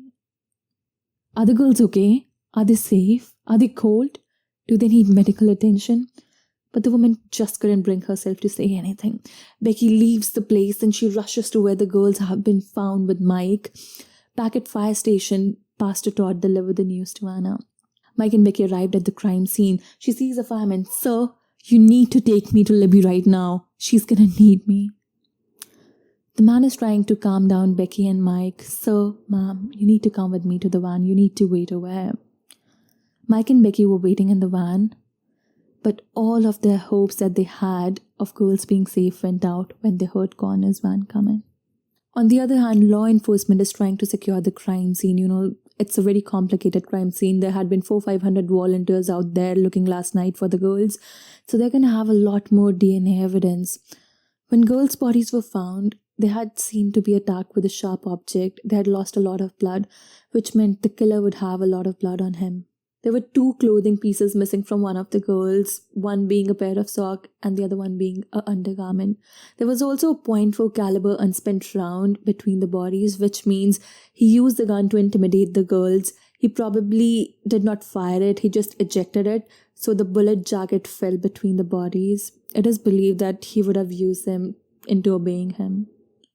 Are the girls okay? Are they safe? Are they cold? Do they need medical attention? But the woman just couldn't bring herself to say anything. Becky leaves the place and she rushes to where the girls have been found with Mike. Back at fire station, Pastor Todd delivered the news to Anna. Mike and Becky arrived at the crime scene. She sees a fireman. "Sir, you need to take me to Libby right now. She's gonna need me." The man is trying to calm down Becky and Mike. "Sir, ma'am, you need to come with me to the van. You need to wait over here." Mike and Becky were waiting in the van, but all of their hopes that they had of girls being safe went out when they heard Connor's van come in. On the other hand, law enforcement is trying to secure the crime scene. It's a very complicated crime scene. There had been 400-500 volunteers out there looking last night for the girls, so they're going to have a lot more DNA evidence. When girls' bodies were found, they had seemed to be attacked with a sharp object. They had lost a lot of blood, which meant the killer would have a lot of blood on him. There were 2 clothing pieces missing from one of the girls, one being a pair of socks and the other one being an undergarment. There was also a .4 caliber unspent round between the bodies, which means he used the gun to intimidate the girls. He probably did not fire it, he just ejected it, so the bullet jacket fell between the bodies. It is believed that he would have used them into obeying him.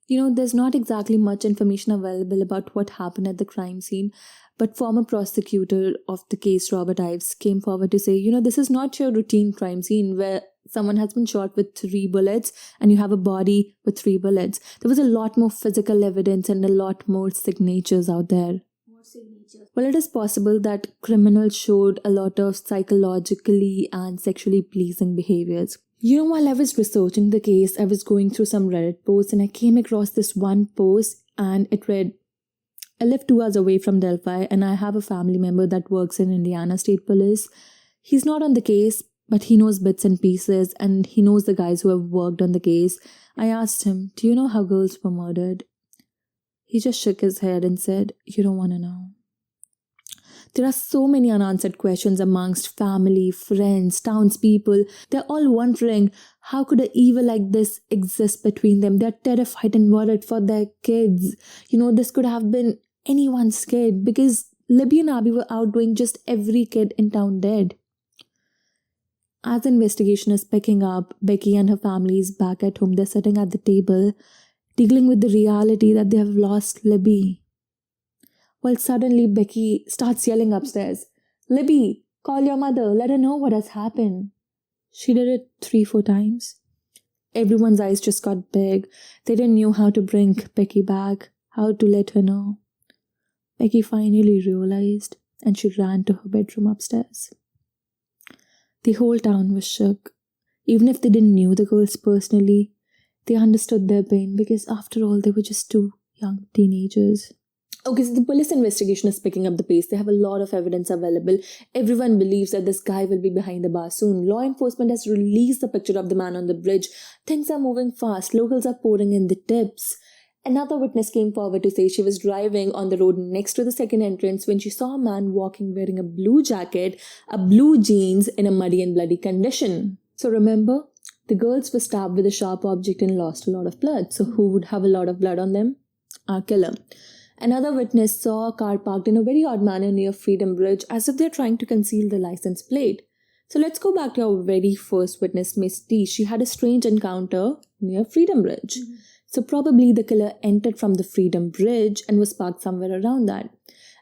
There's not exactly much information available about what happened at the crime scene, But former prosecutor of the case, Robert Ives, came forward to say, this is not your routine crime scene where someone has been shot with 3 bullets and you have a body with 3 bullets. There was a lot more physical evidence and a lot more signatures out there. More signatures. Well, it is possible that criminals showed a lot of psychologically and sexually pleasing behaviors. While I was researching the case, I was going through some Reddit posts and I came across this one post and it read, I live 2 hours away from Delphi and I have a family member that works in Indiana State Police. He's not on the case, but he knows bits and pieces and he knows the guys who have worked on the case. I asked him, do you know how girls were murdered? He just shook his head and said, you don't want to know. There are so many unanswered questions amongst family, friends, townspeople. They're all wondering, how could an evil like this exist between them? They're terrified and worried for their kids. This could have been anyone's kid because Libby and Abby were outdoing just every kid in town dead. As the investigation is picking up, Becky and her family is back at home. They're sitting at the table, dealing with the reality that they have lost Libby. Well, suddenly Becky starts yelling upstairs, Libby, call your mother, let her know what has happened. She did it 3-4 times. Everyone's eyes just got big. They didn't know how to bring Becky back, how to let her know. Becky finally realized and she ran to her bedroom upstairs. The whole town was shook. Even if they didn't know the girls personally, they understood their pain because after all, they were just 2 young teenagers. Okay, so the police investigation is picking up the pace. They have a lot of evidence available. Everyone believes that this guy will be behind the bar soon. Law enforcement has released the picture of the man on the bridge. Things are moving fast. Locals are pouring in the tips. Another witness came forward to say she was driving on the road next to the second entrance when she saw a man walking wearing a blue jacket, a blue jeans in a muddy and bloody condition. So remember, the girls were stabbed with a sharp object and lost a lot of blood. So who would have a lot of blood on them? Our killer. Another witness saw a car parked in a very odd manner near Freedom Bridge as if they're trying to conceal the license plate. So let's go back to our very first witness, Miss T. She had a strange encounter near Freedom Bridge. So probably the killer entered from the Freedom Bridge and was parked somewhere around that.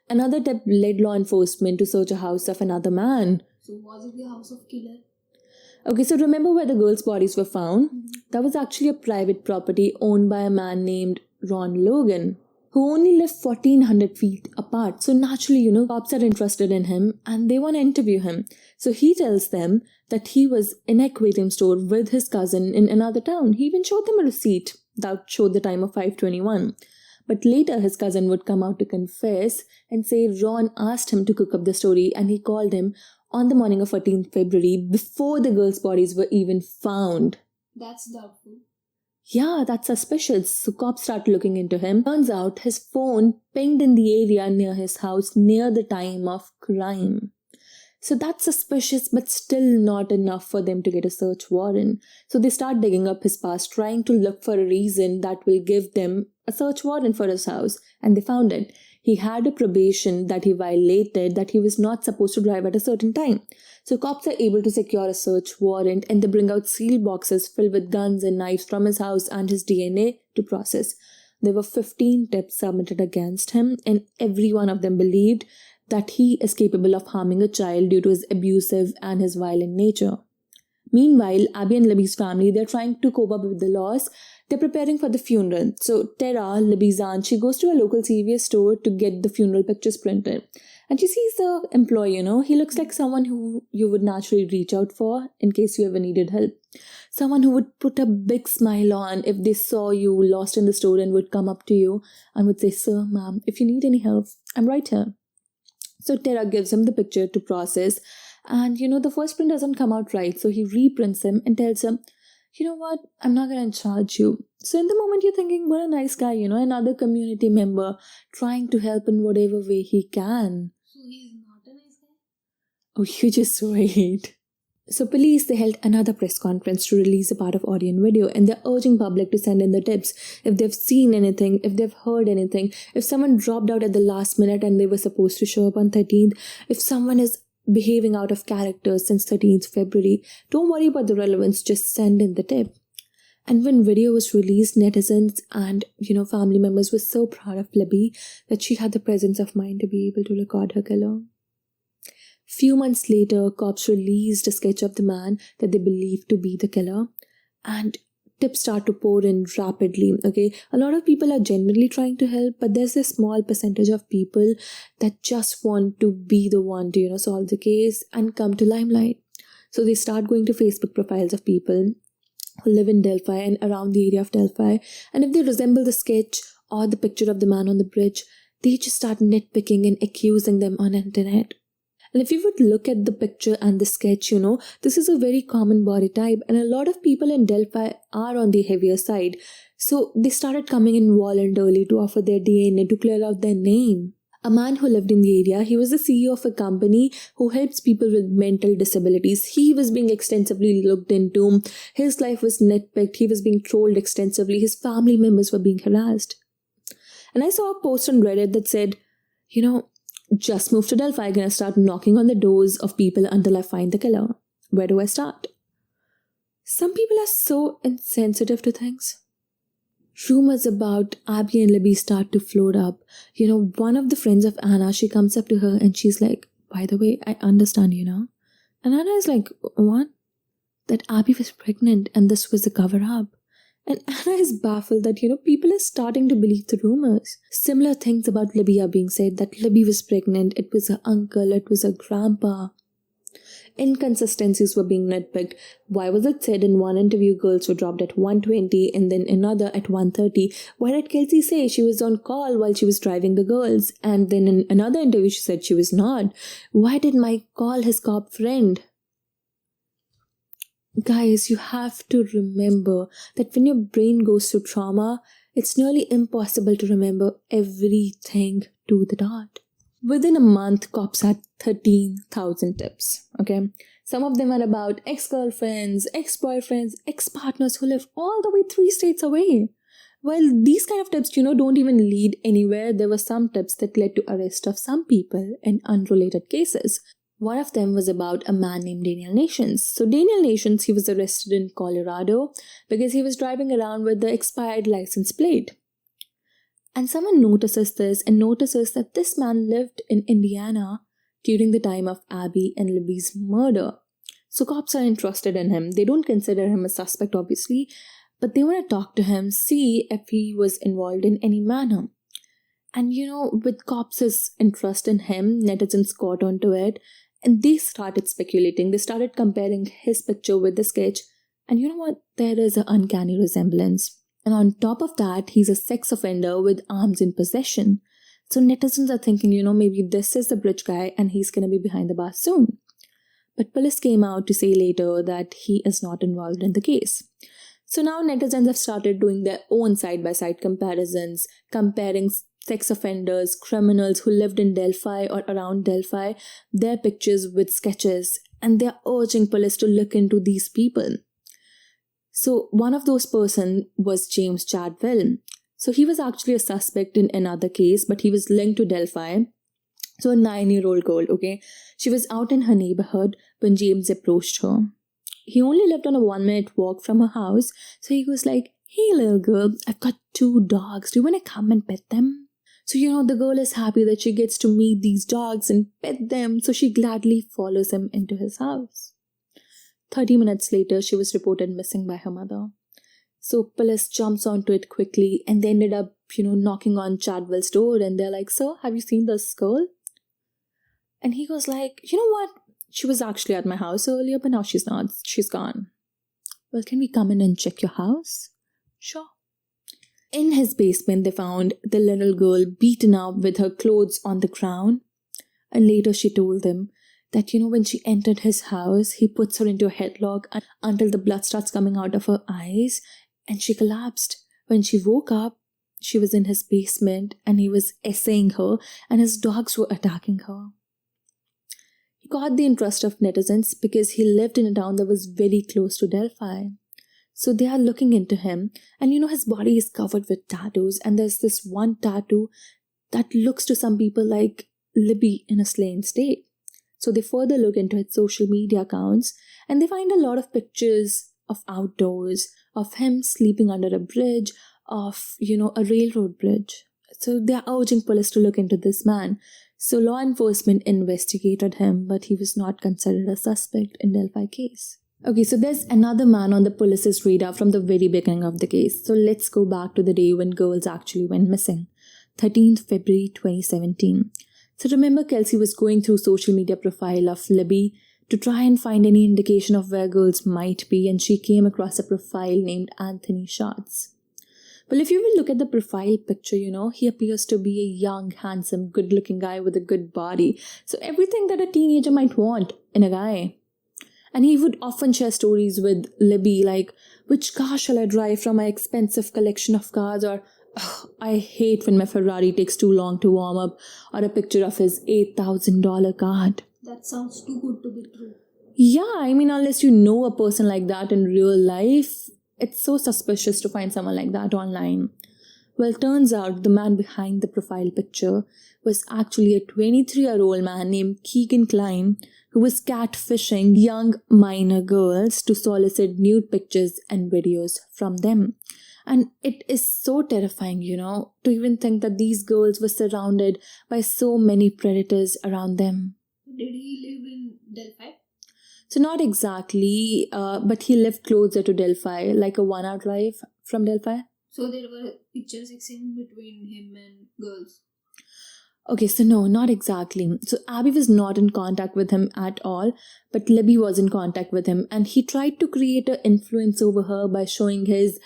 Another tip led law enforcement to search a house of another man. So was it the house of killer? Okay, so remember where the girls' bodies were found? That was actually a private property owned by a man named Ron Logan, who only lived 1,400 feet apart. So naturally, cops are interested in him and they want to interview him. So he tells them that he was in an aquarium store with his cousin in another town. He even showed them a receipt that showed the time of 5:21. But later his cousin would come out to confess and say Ron asked him to cook up the story and he called him on the morning of 14th February before the girls' bodies were even found. That's doubtful. Yeah, that's suspicious. So cops start looking into him. Turns out his phone pinged in the area near his house near the time of crime. So that's suspicious, but still not enough for them to get a search warrant. So they start digging up his past, trying to look for a reason that will give them a search warrant for his house. And they found it. He had a probation that he violated, that he was not supposed to drive at a certain time. So cops are able to secure a search warrant and they bring out sealed boxes filled with guns and knives from his house and his DNA to process. There were 15 tips submitted against him and every one of them believed that he is capable of harming a child due to his abusive and his violent nature. Meanwhile, Abby and Libby's family, they're trying to cope up with the loss. They're preparing for the funeral. So Tara, Libby's aunt, she goes to a local CVS store to get the funeral pictures printed. And she sees the employee, he looks like someone who you would naturally reach out for in case you ever needed help. Someone who would put a big smile on if they saw you lost in the store and would come up to you and would say, "Sir, ma'am, if you need any help, I'm right here." So Tara gives him the picture to process. And, the first print doesn't come out right. So he reprints him and tells him, "You know what? I'm not going to charge you." So in the moment you're thinking, what a nice guy, another community member trying to help in whatever way he can. So he's not a nice guy? Oh, you just wait. So police, they held another press conference to release a part of audio and video, and they're urging public to send in the tips if they've seen anything, if they've heard anything, if someone dropped out at the last minute and they were supposed to show up on 13th, if someone is behaving out of character since 13th February, don't worry about the relevance, just send in the tip. And when video was released, netizens and family members were so proud of Libby that she had the presence of mind to be able to record her killer. Few months later, cops released a sketch of the man that they believed to be the killer, and tips start to pour in rapidly. Okay, a lot of people are genuinely trying to help, but there's a small percentage of people that just want to be the one to solve the case and come to limelight. So they start going to Facebook profiles of people who live in Delphi and around the area of Delphi, and if they resemble the sketch or the picture of the man on the bridge, they just start nitpicking and accusing them on the internet. And if you would look at the picture and the sketch, this is a very common body type, and a lot of people in Delphi are on the heavier side. So they started coming in voluntarily to offer their DNA to clear out their name. A man who lived in the area, he was the CEO of a company who helps people with mental disabilities. He was being extensively looked into. His life was nitpicked. He was being trolled extensively. His family members were being harassed. And I saw a post on Reddit that said, just moved to Delphi, gonna start knocking on the doors of people until I find the killer. Where do I start? Some people are so insensitive to things. Rumors about Abby and Libby start to float up. One of the friends of Anna, she comes up to her and she's like, by the way, I understand, And Anna is like, what? That Abby was pregnant and this was a cover-up. And Anna is baffled that, people are starting to believe the rumors. Similar things about Libby are being said, that Libby was pregnant, it was her uncle, it was her grandpa. Inconsistencies were being nitpicked. Why was it said in one interview girls were dropped at 1:20 and then another at 1:30? Why did Kelsey say she was on call while she was driving the girls? And then in another interview she said she was not. Why did Mike call his cop friend? Guys, you have to remember that when your brain goes through trauma, it's nearly impossible to remember everything to the dot. Within a month, cops had 13,000 tips, okay? Some of them are about ex-girlfriends, ex-boyfriends, ex-partners who live all the way 3 states away. While these kind of tips, don't even lead anywhere, there were some tips that led to arrest of some people in unrelated cases. One of them was about a man named Daniel Nations. So Daniel Nations, he was arrested in Colorado because he was driving around with the expired license plate. And someone notices this and notices that this man lived in Indiana during the time of Abby and Libby's murder. So cops are interested in him. They don't consider him a suspect, obviously, but they want to talk to him, see if he was involved in any manner. And with cops' interest in him, netizens caught onto it, and they started speculating. They started comparing his picture with the sketch, and you know what? There is an uncanny resemblance. And on top of that, he's a sex offender with arms in possession. So netizens are thinking, maybe this is the bridge guy and he's going to be behind the bars soon. But police came out to say later that he is not involved in the case. So now netizens have started doing their own side-by-side comparisons, comparing sex offenders, criminals who lived in Delphi or around Delphi, their pictures with sketches, and they're urging police to look into these people. So one of those person was James Chadwell. So he was actually a suspect in another case, but he was linked to Delphi. So a 9-year-old girl, okay? She was out in her neighborhood when James approached her. He only lived on a 1-minute walk from her house. So he was like, hey little girl, I've got 2 dogs. Do you want to come and pet them? So, the girl is happy that she gets to meet these dogs and pet them. So she gladly follows him into his house. 30 minutes later, she was reported missing by her mother. So police jumps onto it quickly and they ended up, knocking on Chadwell's door and they're like, sir, have you seen this girl? And he goes like, you know what? She was actually at my house earlier, but now she's not. She's gone. Well, can we come in and check your house? Sure. In his basement, they found the little girl beaten up with her clothes on the ground. And later she told them that, when she entered his house, he puts her into a headlock until the blood starts coming out of her eyes and she collapsed. When she woke up, she was in his basement and he was essaying her and his dogs were attacking her. He got the interest of netizens because he lived in a town that was very close to Delphi. So they are looking into him and his body is covered with tattoos and there's this one tattoo that looks to some people like Libby in a slain state. So they further look into his social media accounts and they find a lot of pictures of outdoors, of him sleeping under a bridge, of, a railroad bridge. So they are urging police to look into this man. So law enforcement investigated him, but he was not considered a suspect in Delphi case. Okay, so there's another man on the police's radar from the very beginning of the case. So let's go back to the day when girls actually went missing. 13th February 2017. So remember, Kelsey was going through social media profile of Libby to try and find any indication of where girls might be, and she came across a profile named Anthony Schatz. Well, if you will look at the profile picture, he appears to be a young, handsome, good-looking guy with a good body. So everything that a teenager might want in a guy. And he would often share stories with Libby like, which car shall I drive from my expensive collection of cars, or I hate when my Ferrari takes too long to warm up, or a picture of his $8,000 car. That sounds too good to be true. Yeah, I mean, unless you know a person like that in real life, it's so suspicious to find someone like that online. Well, turns out the man behind the profile picture was actually a 23-year-old man named Keegan Klein, who was catfishing young minor girls to solicit nude pictures and videos from them. And it is so terrifying, to even think that these girls were surrounded by so many predators around them. Did he live in Delphi? So not exactly, but he lived closer to Delphi, like a 1-hour drive from Delphi. So there were pictures exchanged between him and girls? Okay, so no, not exactly. So Abby was not in contact with him at all, but Libby was in contact with him, and he tried to create an influence over her by showing his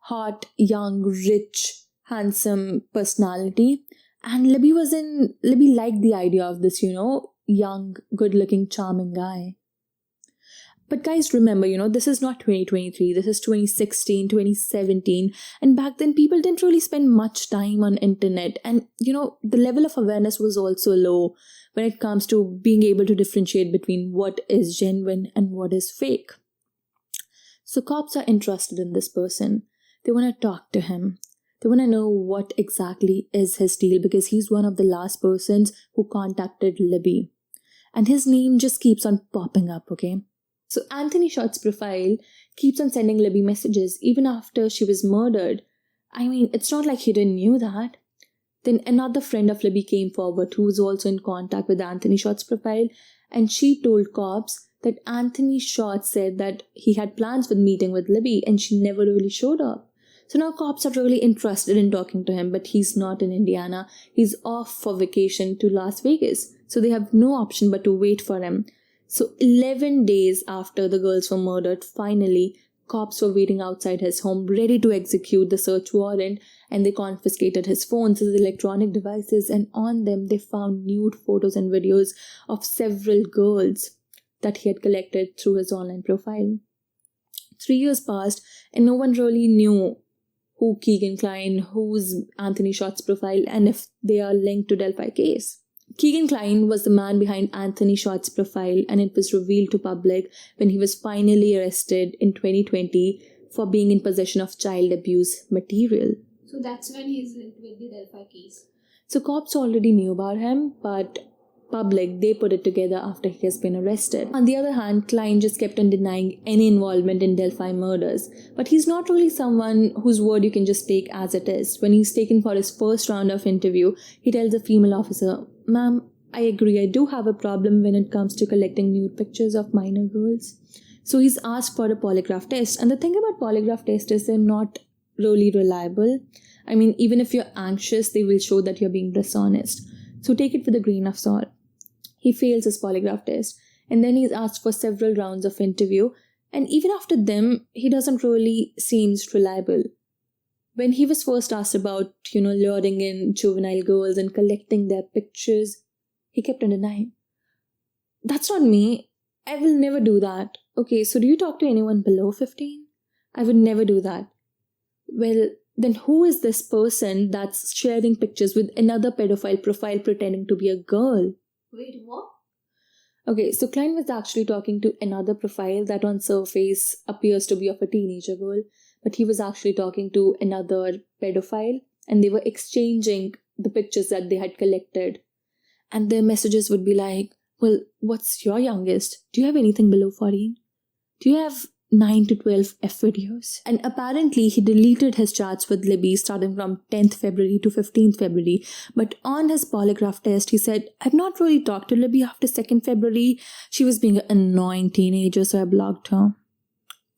hot, young, rich, handsome personality. And Libby liked the idea of this, young, good-looking, charming guy. But guys, remember, this is not 2023, this is 2016, 2017. And back then, people didn't really spend much time on internet. And, the level of awareness was also low when it comes to being able to differentiate between what is genuine and what is fake. So cops are interested in this person. They want to talk to him. They want to know what exactly is his deal, because he's one of the last persons who contacted Libby. And his name just keeps on popping up, okay? So Anthony Schatz's profile keeps on sending Libby messages even after she was murdered. I mean, it's not like he didn't know that. Then another friend of Libby came forward who was also in contact with Anthony Schatz's profile, and she told cops that Anthony Schatz said that he had plans with meeting with Libby and she never really showed up. So now cops are really interested in talking to him, but he's not in Indiana. He's off for vacation to Las Vegas. So they have no option but to wait for him. So 11 days after the girls were murdered, finally, cops were waiting outside his home, ready to execute the search warrant, and they confiscated his phones, his electronic devices, and on them they found nude photos and videos of several girls that he had collected through his online profile. 3 years passed, and no one really knew who Keegan Klein, who's Anthony Schatz's profile, and if they are linked to Delphi case. Keegan Klein was the man behind Anthony Schatz's profile, and it was revealed to public when he was finally arrested in 2020 for being in possession of child abuse material. So that's when he is linked with the Delphi case. So cops already knew about him, but public, they put it together after he has been arrested. On the other hand, Klein just kept on denying any involvement in Delphi murders. But he's not really someone whose word you can just take as it is. When he's taken for his first round of interview, he tells a female officer, "Ma'am, I agree, I do have a problem when it comes to collecting nude pictures of minor girls." So he's asked for a polygraph test. And the thing about polygraph tests is they're not really reliable. I mean, even if you're anxious, they will show that you're being dishonest. So take it with a grain of salt. He fails his polygraph test, and then he's asked for several rounds of interview, and even after them, he doesn't really seem reliable. When he was first asked about, luring in juvenile girls and collecting their pictures, he kept on denying. "That's not me. I will never do that." Okay, so do you talk to anyone below 15? I would never do that. Well, then who is this person that's sharing pictures with another pedophile profile pretending to be a girl? Wait, what? Okay, so Klein was actually talking to another profile that on surface appears to be of a teenager girl, but he was actually talking to another pedophile, and they were exchanging the pictures that they had collected. And their messages would be like, "Well, what's your youngest? Do you have anything below 14? Do you have 9 to 12 F videos. And apparently he deleted his chats with Libby starting from 10th February to 15th February. But on his polygraph test, he said, "I've not really talked to Libby after 2nd February. She was being an annoying teenager, so I blocked her."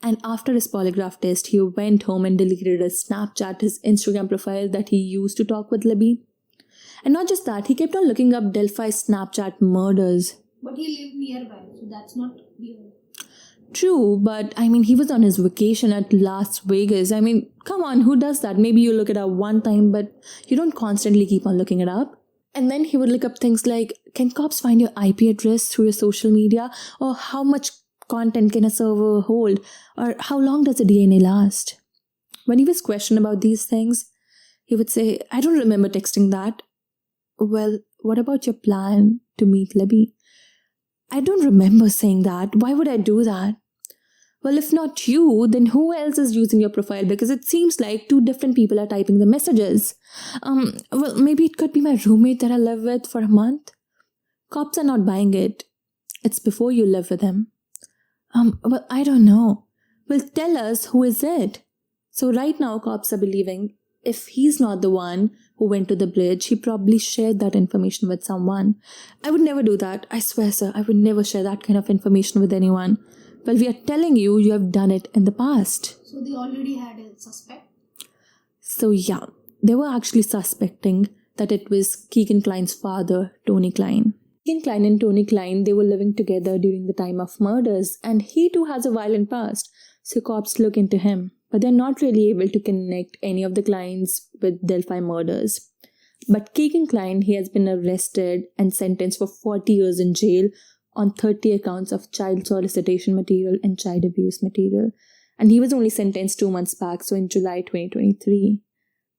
And after his polygraph test, he went home and deleted his Snapchat, his Instagram profile that he used to talk with Libby. And not just that, he kept on looking up Delphi's Snapchat murders. But he lived nearby, so that's not weird. True, but he was on his vacation at Las Vegas. Come on, who does that? Maybe you look it up one time, but you don't constantly keep on looking it up. And then he would look up things like, can cops find your IP address through your social media? Or how much content can a server hold? Or how long does a DNA last? When he was questioned about these things, he would say, "I don't remember texting that." "Well, what about your plan to meet Libby?" "I don't remember saying that. Why would I do that?" "Well, if not you, then who else is using your profile? Because it seems like 2 different people are typing the messages." Well, maybe it could be my roommate that I live with for a month." "Cops are not buying it. It's before you live with him." Well, I don't know." "Well, tell us, who is it?" So right now, cops are believing if he's not the one who went to the bridge, he probably shared that information with someone. I would never do that. I swear, sir, I would never share that kind of information with anyone. Well, we are telling you, you have done it in the past. So they already had a suspect? So yeah, they were actually suspecting that it was Keegan Klein's father, Tony Klein. Keegan Klein and Tony Klein, they were living together during the time of murders, and he too has a violent past. So cops look into him, but they're not really able to connect any of the Kleins with Delphi murders. But Keegan Klein, he has been arrested and sentenced for 40 years in jail on 30 accounts of child solicitation material and child abuse material. And he was only sentenced 2 months back, so in July 2023.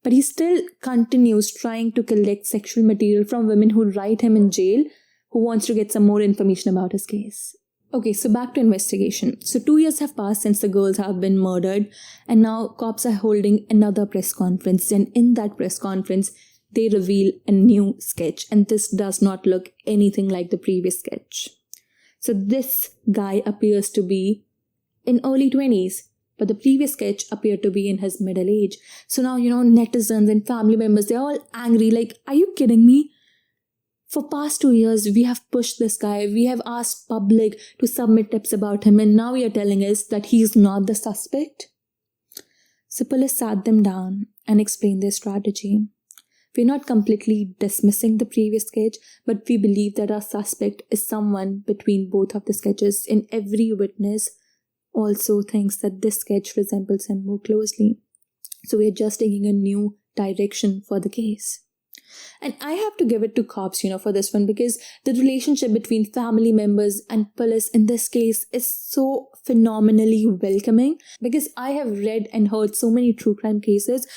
But he still continues trying to collect sexual material from women who write him in jail, who wants to get some more information about his case. Okay, so back to investigation. So 2 years have passed since the girls have been murdered, and now cops are holding another press conference. And in that press conference, they reveal a new sketch, and this does not look anything like the previous sketch. So this guy appears to be in early 20s, but the previous sketch appeared to be in his middle age. So now, netizens and family members, they're all angry. Like, are you kidding me? For past 2 years, we have pushed this guy. We have asked public to submit tips about him, and now you're telling us that he's not the suspect? So police sat them down and explained their strategy. We're not completely dismissing the previous sketch, but we believe that our suspect is someone between both of the sketches, and every witness also thinks that this sketch resembles him more closely. So we're just taking a new direction for the case. And I have to give it to cops, for this one, because the relationship between family members and police in this case is so phenomenally welcoming. Because I have read and heard so many true crime cases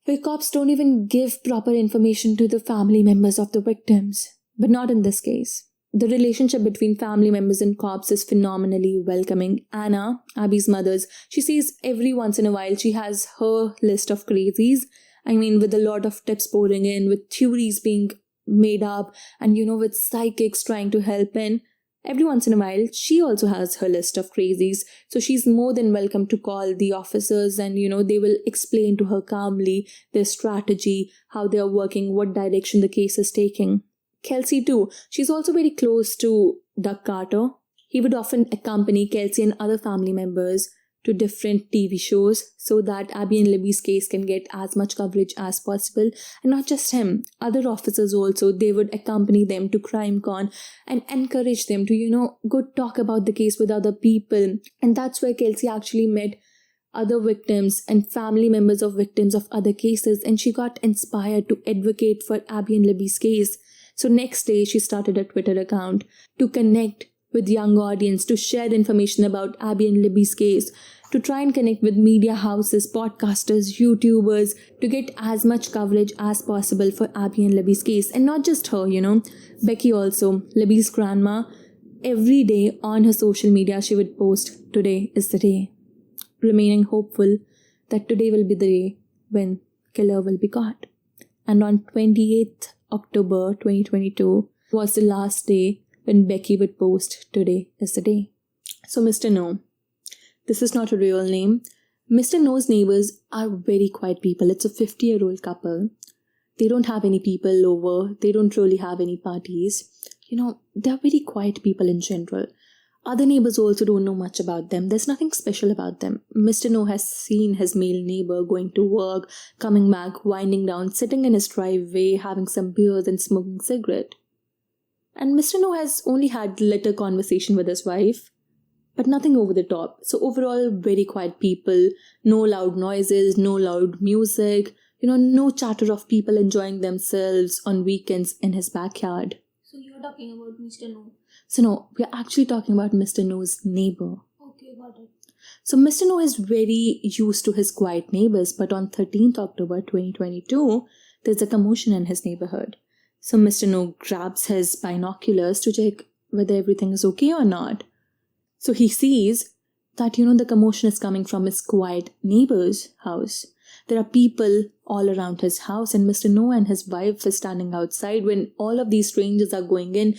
where cops don't even give proper information to the family members of the victims. But not in this case. The relationship between family members and cops is phenomenally welcoming. Anna, Abby's mother, she says every once in a while she has her list of crazies. With a lot of tips pouring in, with theories being made up, and with psychics trying to help in. Every once in a while, she also has her list of crazies. So she's more than welcome to call the officers, and they will explain to her calmly their strategy, how they are working, what direction the case is taking. Kelsey too, she's also very close to Doug Carter. He would often accompany Kelsey and other family members to different TV shows so that Abby and Libby's case can get as much coverage as possible. And not just him, other officers also, they would accompany them to CrimeCon and encourage them to, go talk about the case with other people. And that's where Kelsey actually met other victims and family members of victims of other cases, and she got inspired to advocate for Abby and Libby's case. So next day, she started a Twitter account to connect with young audience, to share information about Abby and Libby's case, to try and connect with media houses, podcasters, YouTubers, to get as much coverage as possible for Abby and Libby's case. And not just her, Becky also, Libby's grandma, every day on her social media, she would post, "Today is the day," remaining hopeful that today will be the day when killer will be caught. And on 28th October 2022 was the last day when Becky would post, "Today is the day." So Mr. No, This is not a real name. Mr. No's neighbors are very quiet people. It's a 50-year-old couple. They don't have any people over. They don't really have any parties. They're very quiet people in general. Other neighbors also don't know much about them. There's nothing special about them. Mr. No has seen his male neighbor going to work, coming back, winding down, sitting in his driveway, having some beers and smoking a cigarette. And Mr. No has only had little conversation with his wife, but nothing over the top. So overall, very quiet people, no loud noises, no loud music, no chatter of people enjoying themselves on weekends in his backyard. So you're talking about Mr. No? So no, we're actually talking about Mr. No's neighbor. Okay, got it. So Mr. No is very used to his quiet neighbors, but on 13th October 2022, there's a commotion in his neighborhood. So Mr. No grabs his binoculars to check whether everything is okay or not. So he sees that, the commotion is coming from his quiet neighbor's house. There are people all around his house, and Mr. No and his wife is standing outside when all of these strangers are going in.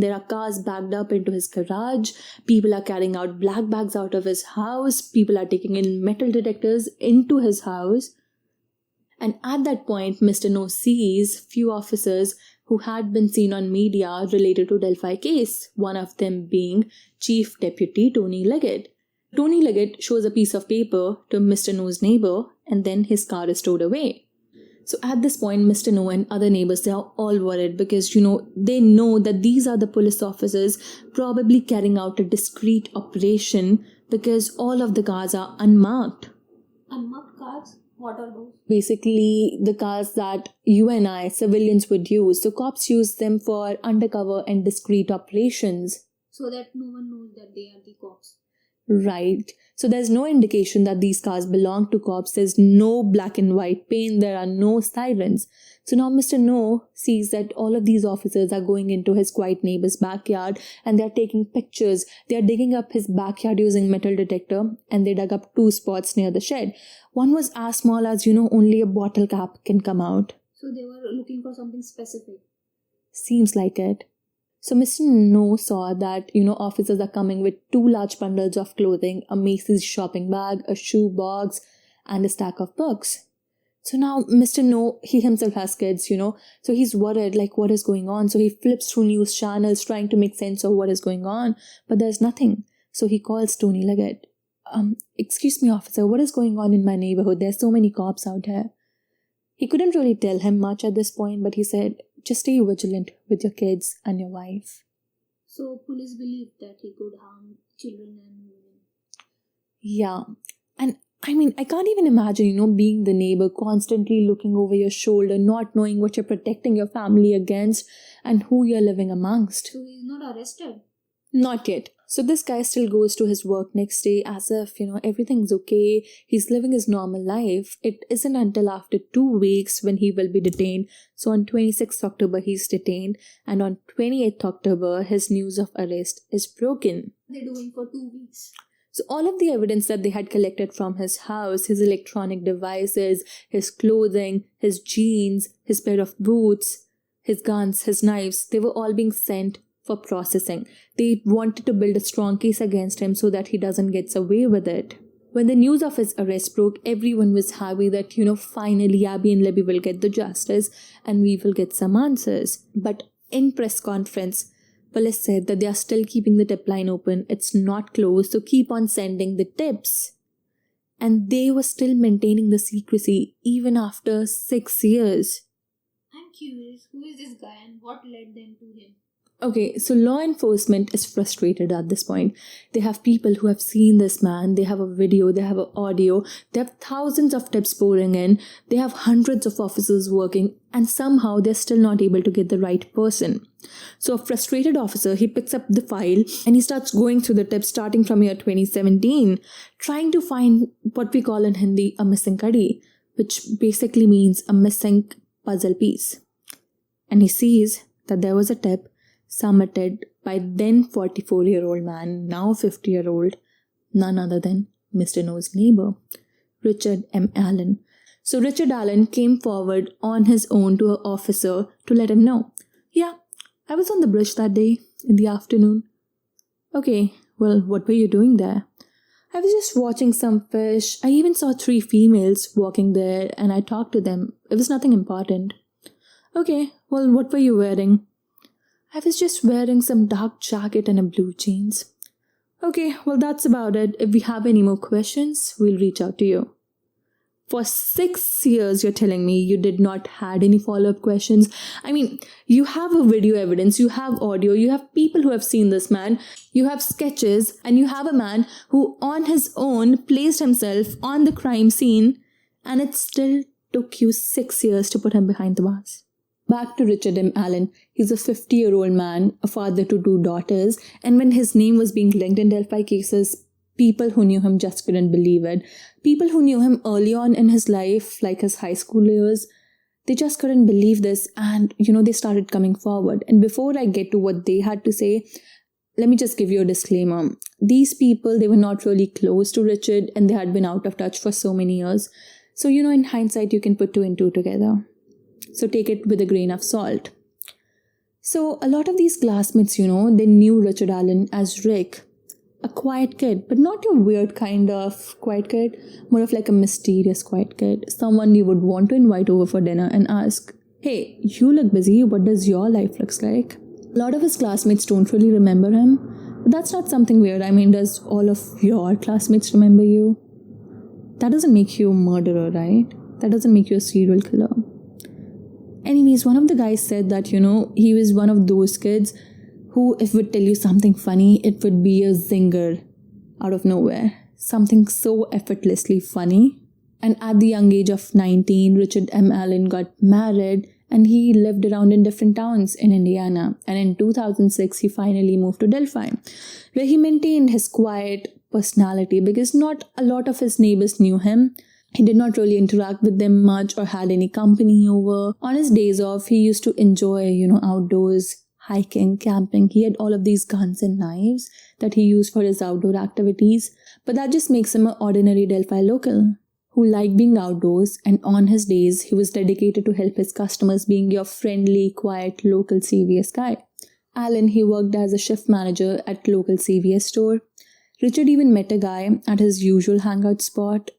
There are cars backed up into his garage. People are carrying out black bags out of his house. People are taking in metal detectors into his house. And at that point, Mr. No sees few officers who had been seen on media related to Delphi case, one of them being Chief Deputy Tony Leggett. Tony Leggett shows a piece of paper to Mr. No's neighbor, and then his car is towed away. So at this point, Mr. No and other neighbors, they are all worried because, they know that these are the police officers probably carrying out a discreet operation because all of the cars are unmarked. Unmarked cars? What are those? Basically, the cars that you and I, civilians, would use. So cops use them for undercover and discreet operations. So that no one knows that they are the cops. Right. So there's no indication that these cars belong to cops. There's no black and white paint. There are no sirens. So now Mr. No sees that all of these officers are going into his quiet neighbor's backyard and they're taking pictures. They're digging up his backyard using metal detector, and they dug up 2 spots near the shed. One was as small as, only a bottle cap can come out. So they were looking for something specific. Seems like it. So Mr. No saw that, officers are coming with 2 large bundles of clothing, a Macy's shopping bag, a shoe box, and a stack of books. So now Mr. No, he himself has kids, so he's worried, like, what is going on? So he flips through news channels trying to make sense of what is going on, but there's nothing. So he calls Tony Leggett. Excuse me, officer, what is going on in my neighborhood? There's so many cops out here. He couldn't really tell him much at this point, but he said, just stay vigilant with your kids and your wife. So police believed that he could harm children and women. Yeah. And I can't even imagine, being the neighbor, constantly looking over your shoulder, not knowing what you're protecting your family against and who you're living amongst. So he's not arrested? Not yet. So this guy still goes to his work next day as if, everything's okay. He's living his normal life. It isn't until after 2 weeks when he will be detained. So on 26th October, he's detained. And on 28th October, his news of arrest is broken. They're doing for 2 weeks. So all of the evidence that they had collected from his house, his electronic devices, his clothing, his jeans, his pair of boots, his guns, his knives, they were all being sent for processing. They wanted to build a strong case against him so that he doesn't get away with it. When the news of his arrest broke, everyone was happy that, finally Abby and Libby will get the justice and we will get some answers. But in press conference, police said that they are still keeping the tip line open. It's not closed, so keep on sending the tips. And they were still maintaining the secrecy even after 6 years. I'm curious, who is this guy and what led them to him? Okay, so law enforcement is frustrated at this point. They have people who have seen this man, they have a video, they have an audio, they have thousands of tips pouring in, they have hundreds of officers working, and somehow they're still not able to get the right person. So a frustrated officer, he picks up the file and he starts going through the tips starting from year 2017, trying to find what we call in Hindi a missing kadi, which basically means a missing puzzle piece. And he sees that there was a tip submitted by then 44-year-old man, now 50-year-old, none other than Mr. No's neighbor, Richard M. Allen. So Richard Allen came forward on his own to an officer to let him know. Yeah, I was on the bridge that day in the afternoon. Okay, well, what were you doing there? I was just watching some fish. I even saw 3 females walking there and I talked to them. It was nothing important. Okay, well, what were you wearing? I was just wearing some dark jacket and a blue jeans. Okay, well, that's about it. If we have any more questions, we'll reach out to you. For 6 years, you're telling me you did not had any follow-up questions. I mean, you have a video evidence, you have audio, you have people who have seen this man, you have sketches, and you have a man who on his own placed himself on the crime scene, and it still took you 6 years to put him behind the bars. Back to Richard M. Allen. He's a 50-year-old man, a father to 2 daughters, and when his name was being linked in Delphi cases, people who knew him just couldn't believe it. People who knew him early on in his life, like his high school years, they just couldn't believe this and, they started coming forward. And before I get to what they had to say, let me just give you a disclaimer. These people, they were not really close to Richard and they had been out of touch for so many years. So, in hindsight, you can put 2 and 2 together. So take it with a grain of salt. So a lot of these classmates, they knew Richard Allen as Rick. A quiet kid, but not your weird kind of quiet kid, more of like a mysterious quiet kid. Someone you would want to invite over for dinner and ask, hey, you look busy, what does your life looks like? A lot of his classmates don't really remember him, but that's not something weird. I mean, does all of your classmates remember you? That doesn't make you a murderer, right? That doesn't make you a serial killer. Anyways, one of the guys said that, he was one of those kids who, if would tell you something funny, it would be a zinger out of nowhere. Something so effortlessly funny. And at the young age of 19, Richard M. Allen got married and he lived around in different towns in Indiana. And in 2006, he finally moved to Delphi, where he maintained his quiet personality because not a lot of his neighbors knew him. He did not really interact with them much or had any company over. On his days off, he used to enjoy, outdoors, hiking, camping. He had all of these guns and knives that he used for his outdoor activities. But that just makes him an ordinary Delphi local who liked being outdoors, and on his days, he was dedicated to help his customers, being your friendly, quiet, local CVS guy. Allen, he worked as a shift manager at local CVS store. Richard even met a guy at his usual hangout spot,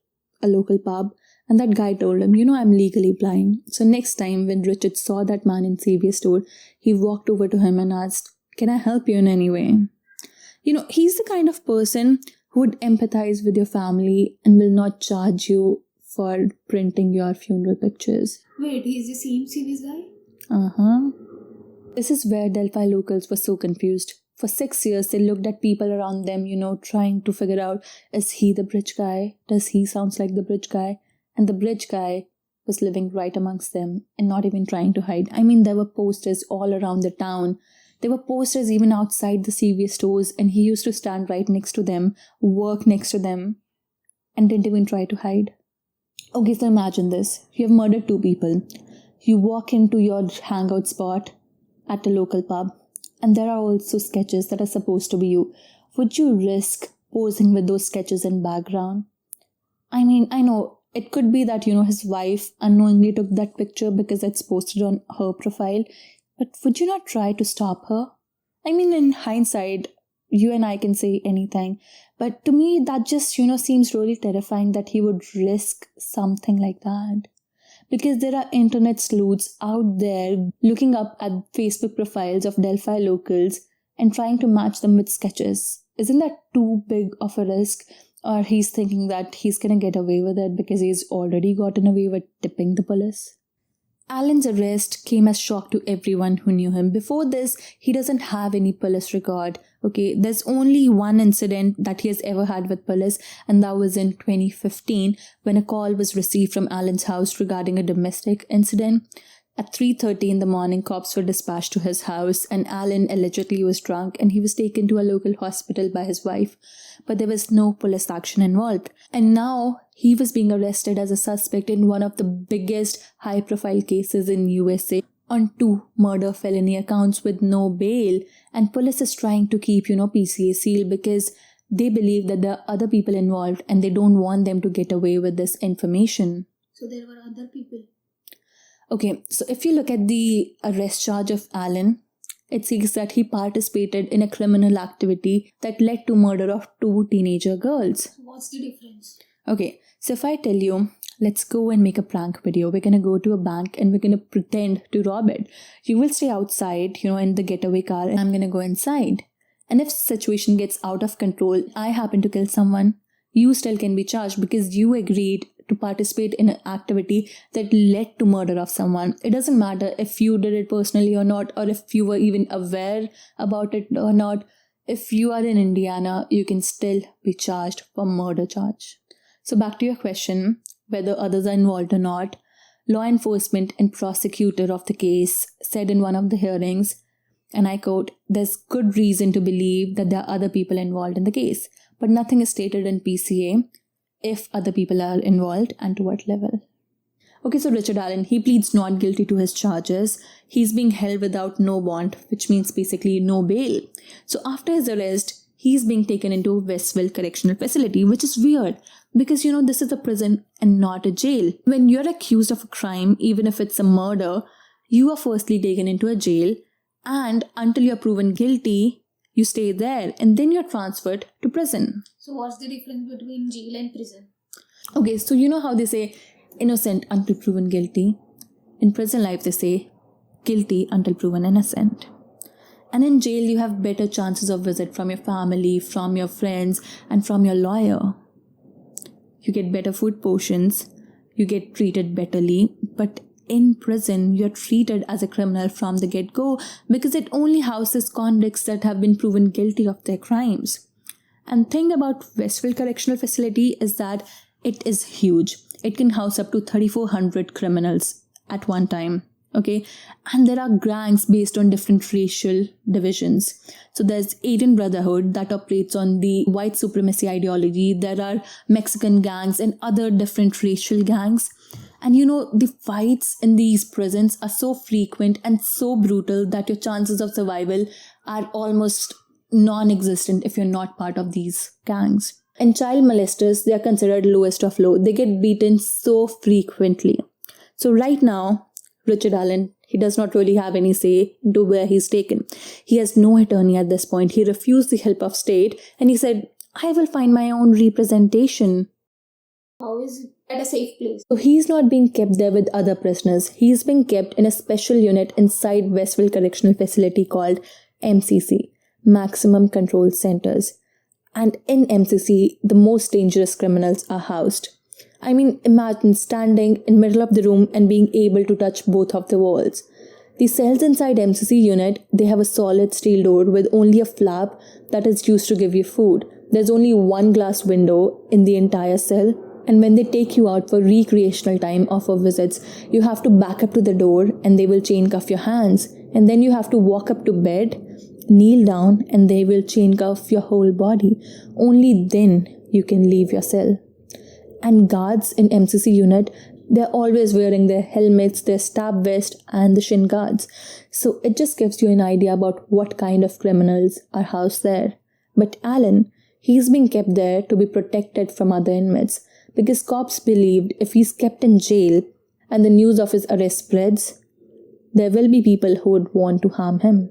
a local pub, and that guy told him, I'm legally blind. So next time when Richard saw that man in CVS store, he walked over to him and asked, can I help you in any way? He's the kind of person who would empathize with your family and will not charge you for printing your funeral pictures. Wait, he's the same CVS guy? Uh-huh. This is where Delphi locals were so confused. For 6 years, they looked at people around them, trying to figure out, is he the bridge guy? Does he sound like the bridge guy? And the bridge guy was living right amongst them and not even trying to hide. I mean, there were posters all around the town. There were posters even outside the CVS stores, and he used to stand right next to them, work next to them, and didn't even try to hide. Okay, so imagine this. You have murdered 2 people. You walk into your hangout spot at a local pub, and there are also sketches that are supposed to be you. Would you risk posing with those sketches in background? I mean, I know it could be that, his wife unknowingly took that picture because it's posted on her profile. But would you not try to stop her? I mean, in hindsight, you and I can say anything. But to me, that just, seems really terrifying that he would risk something like that. Because there are internet sleuths out there looking up at Facebook profiles of Delphi locals and trying to match them with sketches. Isn't that too big of a risk? Or he's thinking that he's going to get away with it because he's already gotten away with tipping the police? Allen's arrest came as shock to everyone who knew him. Before this, he doesn't have any police record. Okay, there's only one incident that he has ever had with police, and that was in 2015 when a call was received from Allen's house regarding a domestic incident. At 3:30 in the morning, cops were dispatched to his house, and Allen allegedly was drunk and he was taken to a local hospital by his wife. But there was no police action involved. And now he was being arrested as a suspect in one of the biggest high-profile cases in USA on 2 murder felony accounts with no bail. And police is trying to keep, PCA sealed because they believe that there are other people involved and they don't want them to get away with this information. So there were other people? Okay, so if you look at the arrest charge of Allen, It says that he participated in a criminal activity that led to murder of 2 teenager girls. What's the difference? Okay, so if I tell you, let's go and make a prank video. We're going to go to a bank and we're going to pretend to rob it. You will stay outside, in the getaway car, and I'm going to go inside. And if the situation gets out of control, I happen to kill someone, you still can be charged because you agreed to participate in an activity that led to murder of someone. It doesn't matter if you did it personally or not, or if you were even aware about it or not. If you are in Indiana, you can still be charged for murder charge. So back to your question, whether others are involved or not, law enforcement and prosecutor of the case said in one of the hearings, and I quote, "There's good reason to believe that there are other people involved in the case, but nothing is stated in PCA if other people are involved and to what level." Okay, so Richard Allen, he pleads not guilty to his charges. He's being held without no bond, which means basically no bail. So after his arrest, he's being taken into Westville Correctional Facility, which is weird because, this is a prison and not a jail. When you're accused of a crime, even if it's a murder, you are firstly taken into a jail, and until you're proven guilty, you stay there and then you're transferred to prison. So what's the difference between jail and prison? Okay, so you know how they say innocent until proven guilty? In prison life, they say guilty until proven innocent. And in jail, you have better chances of visit from your family, from your friends, and from your lawyer. You get better food portions, you get treated betterly, but in prison, you're treated as a criminal from the get-go because it only houses convicts that have been proven guilty of their crimes. And thing about Westville Correctional Facility is that it is huge. It can house up to 3,400 criminals at one time. Okay, and there are gangs based on different racial divisions. So there's Aryan Brotherhood that operates on the white supremacy ideology. There are Mexican gangs and other different racial gangs. And the fights in these prisons are so frequent and so brutal that your chances of survival are almost non-existent if you're not part of these gangs. And child molesters, they are considered lowest of low. They get beaten so frequently. So right now, Richard Allen, he does not really have any say into where he's taken. He has no attorney at this point. He refused the help of state and he said, "I will find my own representation." How is it at a safe place? So he's not being kept there with other prisoners. He's being kept in a special unit inside Westville Correctional Facility called MCC, Maximum Control Centers. And in MCC, the most dangerous criminals are housed. I mean, imagine standing in the middle of the room and being able to touch both of the walls. The cells inside MCC unit, they have a solid steel door with only a flap that is used to give you food. There's only one glass window in the entire cell. And when they take you out for recreational time or for visits, you have to back up to the door and they will chain cuff your hands. And then you have to walk up to bed, kneel down, and they will chain cuff your whole body. Only then you can leave your cell. And guards in MCC unit, they're always wearing their helmets, their stab vest, and the shin guards. So it just gives you an idea about what kind of criminals are housed there. But Alan, he's being kept there to be protected from other inmates because cops believed if he's kept in jail and the news of his arrest spreads, there will be people who would want to harm him.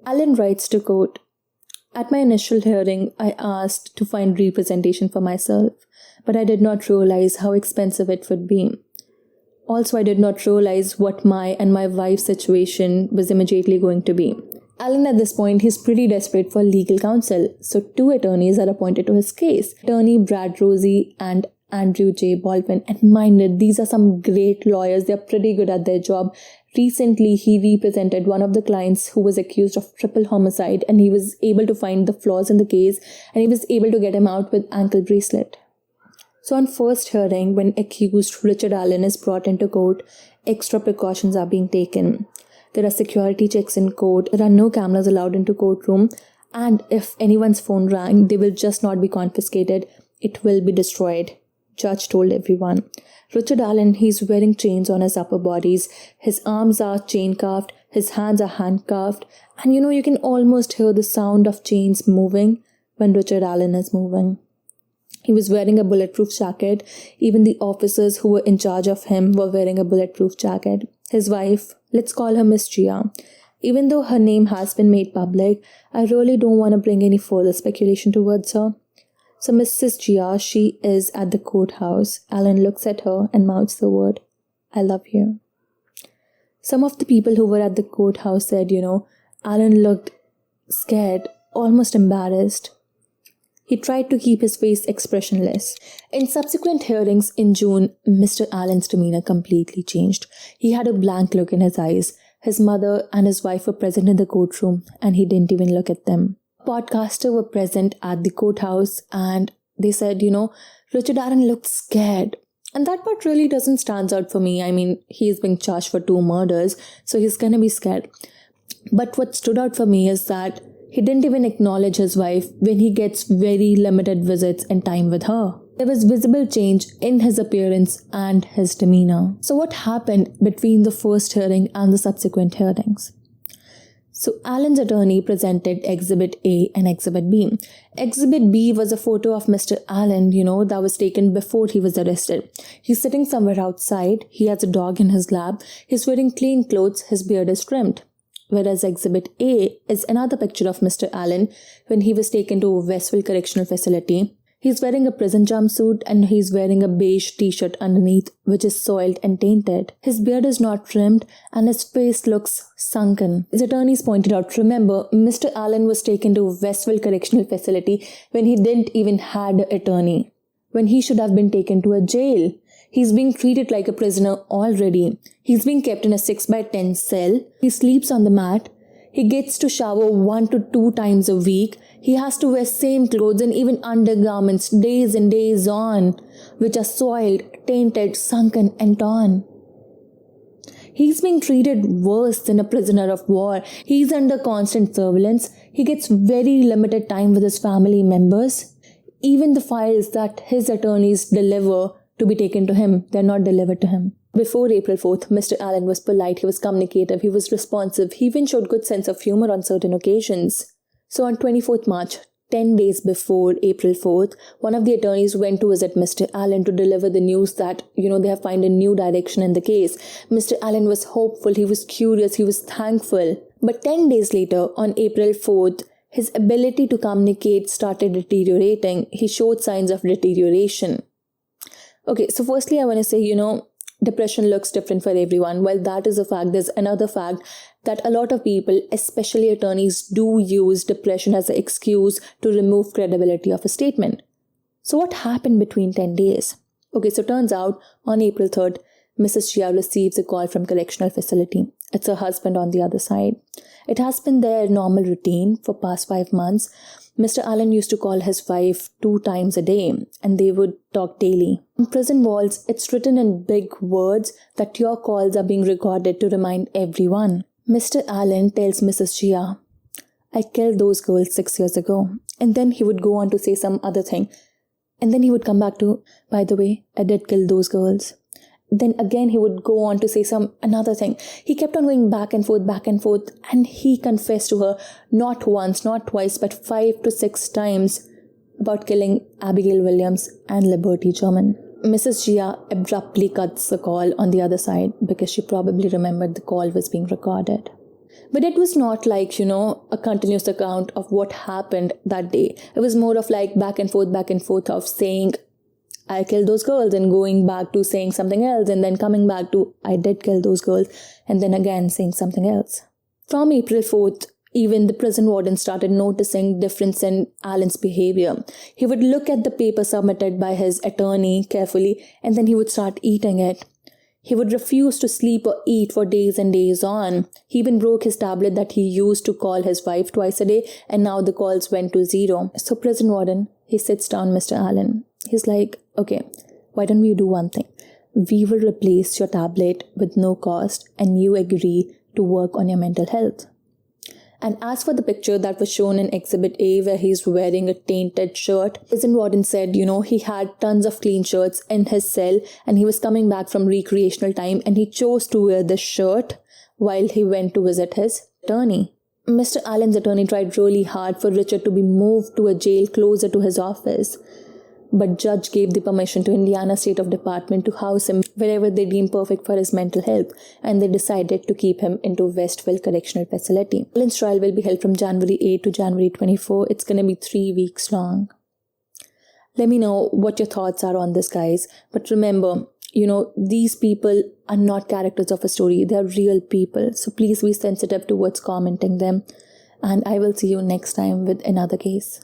Alan writes to quote, "At my initial hearing, I asked to find representation for myself, but I did not realize how expensive it would be. Also, I did not realize what my and my wife's situation was immediately going to be." Alan, at this point, he's pretty desperate for legal counsel, so 2 attorneys are appointed to his case. Attorney Brad Rosie and Andrew J. Baldwin. And mind it, these are some great lawyers. They're pretty good at their job. Recently, he represented one of the clients who was accused of triple homicide, and he was able to find the flaws in the case, and he was able to get him out with ankle bracelet. So on first hearing, when accused Richard Allen is brought into court, extra precautions are being taken. There are security checks in court. There are no cameras allowed into courtroom. And if anyone's phone rang, they will just not be confiscated. It will be destroyed. Judge told everyone. Richard Allen, he's wearing chains on his upper bodies. His arms are chain cuffed. His hands are handcuffed. And you can almost hear the sound of chains moving when Richard Allen is moving. He was wearing a bulletproof jacket. Even the officers who were in charge of him were wearing a bulletproof jacket. His wife, let's call her Miss Gia, Even though her name has been made public, I really don't want to bring any further speculation towards her. So Mrs. Gia, she is at the courthouse. Alan looks at her and mouths the word, "I love you." Some of the people who were at the courthouse said, Alan looked scared, almost embarrassed. He tried to keep his face expressionless. In subsequent hearings in June, Mr. Allen's demeanor completely changed. He had a blank look in his eyes. His mother and his wife were present in the courtroom, and he didn't even look at them. Podcaster were present at the courthouse, and they said, Richard Allen looked scared. And that part really doesn't stand out for me. I mean, he's being charged for 2 murders, so he's gonna be scared. But what stood out for me is that he didn't even acknowledge his wife when he gets very limited visits and time with her. There was visible change in his appearance and his demeanor. So what happened between the first hearing and the subsequent hearings? So Alan's attorney presented Exhibit A and Exhibit B. Exhibit B was a photo of Mr. Allen, that was taken before he was arrested. He's sitting somewhere outside. He has a dog in his lap. He's wearing clean clothes. His beard is trimmed. Whereas Exhibit A is another picture of Mr. Allen when he was taken to Westville Correctional Facility. He's wearing a prison jumpsuit and he's wearing a beige t-shirt underneath, which is soiled and tainted. His beard is not trimmed and his face looks sunken. His attorneys pointed out, remember, Mr. Allen was taken to Westville Correctional Facility when he didn't even had an attorney, when he should have been taken to a jail. He's being treated like a prisoner already. He's being kept in a 6x10 cell. He sleeps on the mat. He gets to shower 1 to 2 times a week. He has to wear same clothes and even undergarments days and days on, which are soiled, tainted, sunken and torn. He's being treated worse than a prisoner of war. He's under constant surveillance. He gets very limited time with his family members. Even the files that his attorneys deliver to be taken to him, they're not delivered to him. Before April 4th, Mr. Allen was polite, he was communicative, he was responsive, he even showed good sense of humor on certain occasions. So on 24th March, 10 days before April 4th, one of the attorneys went to visit Mr. Allen to deliver the news that, they have found a new direction in the case. Mr. Allen was hopeful, he was curious, he was thankful. But 10 days later, on April 4th, his ability to communicate started deteriorating. He showed signs of deterioration. Okay, so firstly, I want to say, depression looks different for everyone. While that is a fact, there's another fact that a lot of people, especially attorneys, do use depression as an excuse to remove credibility of a statement. So what happened between 10 days? Okay, so turns out on April 3rd, Mrs. Chia receives a call from correctional facility. It's her husband on the other side. It has been their normal routine for past 5 months. Mr. Allen used to call his wife 2 times a day and they would talk daily. On prison walls, it's written in big words that your calls are being recorded to remind everyone. Mr. Allen tells Mrs. Gia, "I killed those girls 6 years ago." And then he would go on to say some other thing. And then he would come back to, "By the way, I did kill those girls." Then again he would go on to say another thing. He kept on going back and forth, and he confessed to her not once, not twice, but 5 to 6 times about killing Abigail Williams and Liberty German. Mrs. Gia abruptly cuts the call on the other side because she probably remembered the call was being recorded. But it was not like, a continuous account of what happened that day. It was more of like back and forth of saying, "I killed those girls," and going back to saying something else, and then coming back to, "I did kill those girls," and then again saying something else. From April 4th, even the prison warden started noticing difference in Allen's behavior. He would look at the paper submitted by his attorney carefully, and then he would start eating it. He would refuse to sleep or eat for days and days on. He even broke his tablet that he used to call his wife twice a day, and now the calls went to 0. So prison warden, he sits down Mr. Allen. He's like, "Okay, why don't we do one thing? We will replace your tablet with no cost and you agree to work on your mental health." And as for the picture that was shown in Exhibit A where he's wearing a tainted shirt, prison warden said, he had tons of clean shirts in his cell and he was coming back from recreational time and he chose to wear this shirt while he went to visit his attorney. Mr. Allen's attorney tried really hard for Richard to be moved to a jail closer to his office. but judge gave the permission to Indiana State of Department to house him wherever they deem perfect for his mental health, and they decided to keep him into Westville Correctional Facility. Alan's trial will be held from January 8 to January 24. It's going to be 3 weeks long. Let me know what your thoughts are on this, guys. But remember, these people are not characters of a story. They are real people. So please be sensitive towards commenting them. And I will see you next time with another case.